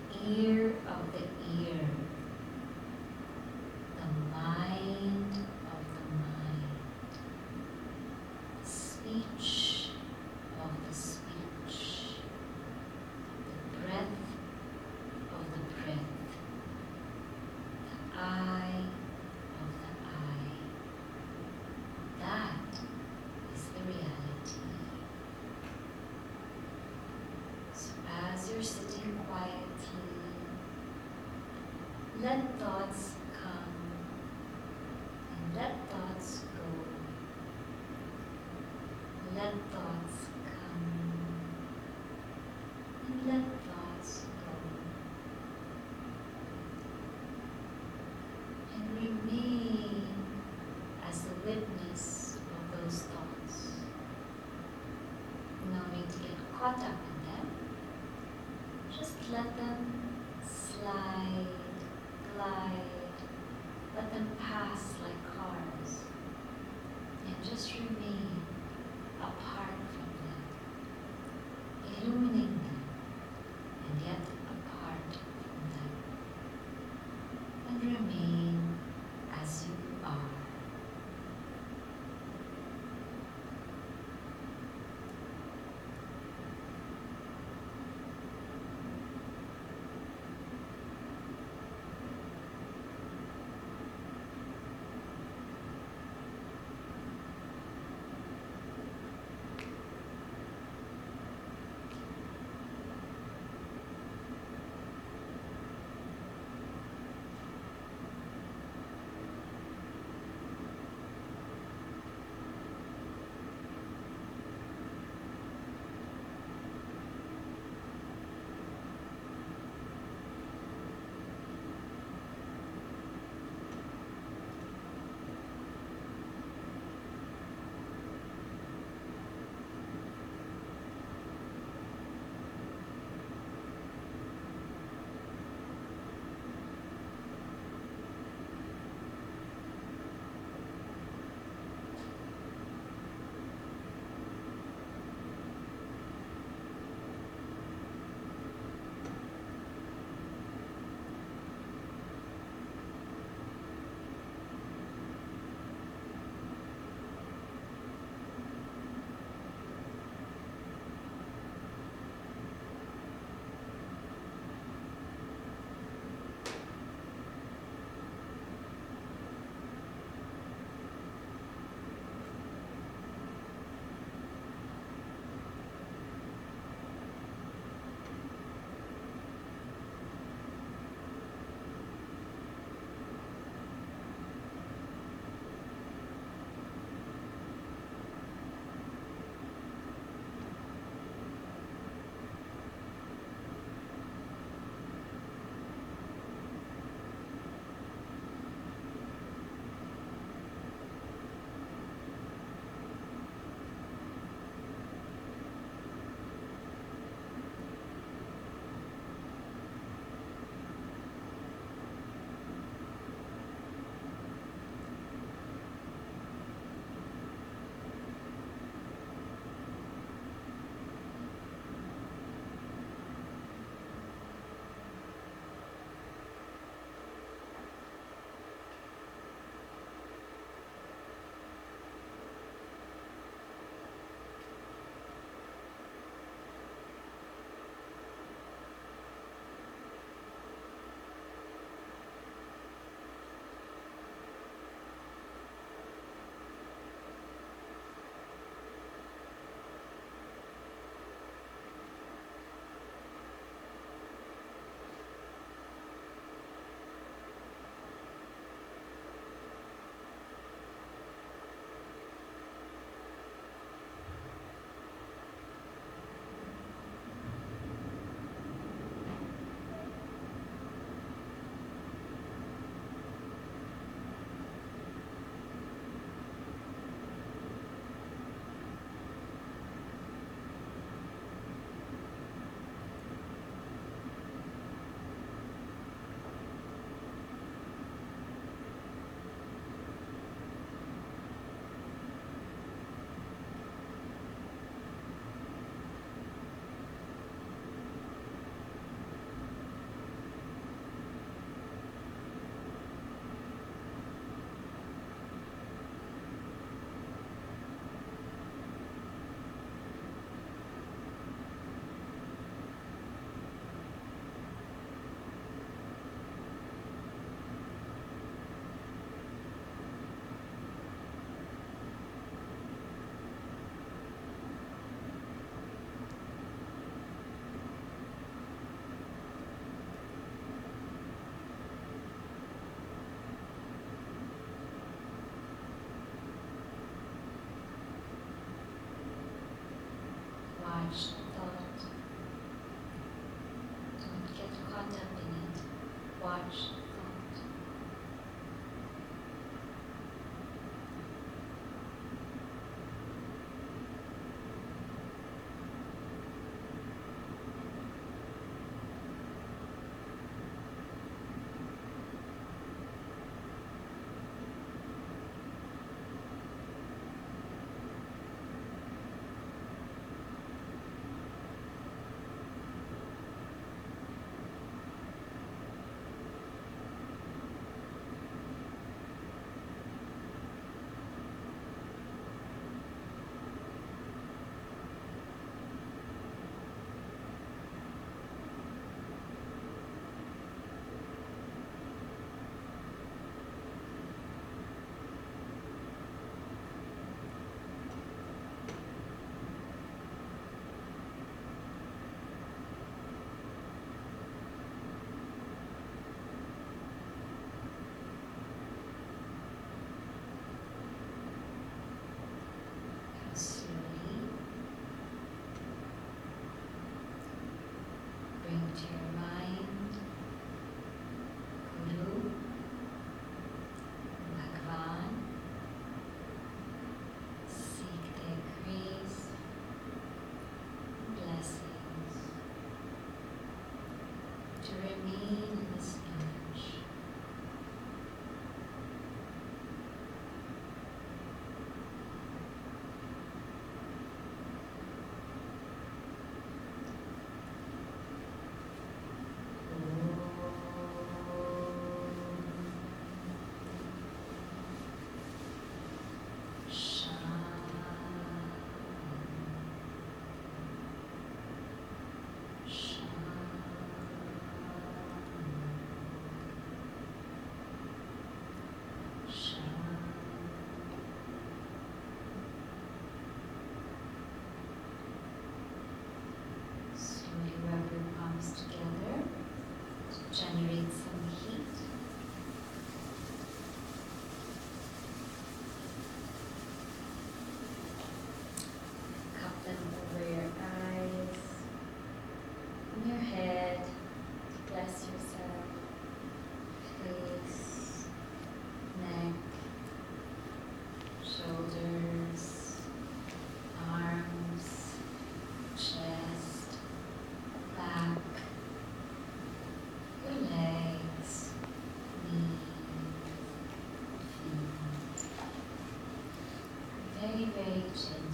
ear of the ear, the mind of the mind, speech of the speech, the breath of the breath, the eye of the eye. That is the reality. So as you're sitting quietly, let thoughts come and let thoughts go. Let thoughts come and let thoughts go. And remain as the witness of those thoughts. No need to get caught up in them. Just let them slide, glide, let them pass like cars, and just remain apart from them, illumining them, and yet apart from them, and remain as you are. Slowly rub your palms together to generate some heat. Cup them over your eyes and your head. Bless yourself. Face, neck, shoulders, arms, chest, back, your legs, knees, feet. Very, very gentle.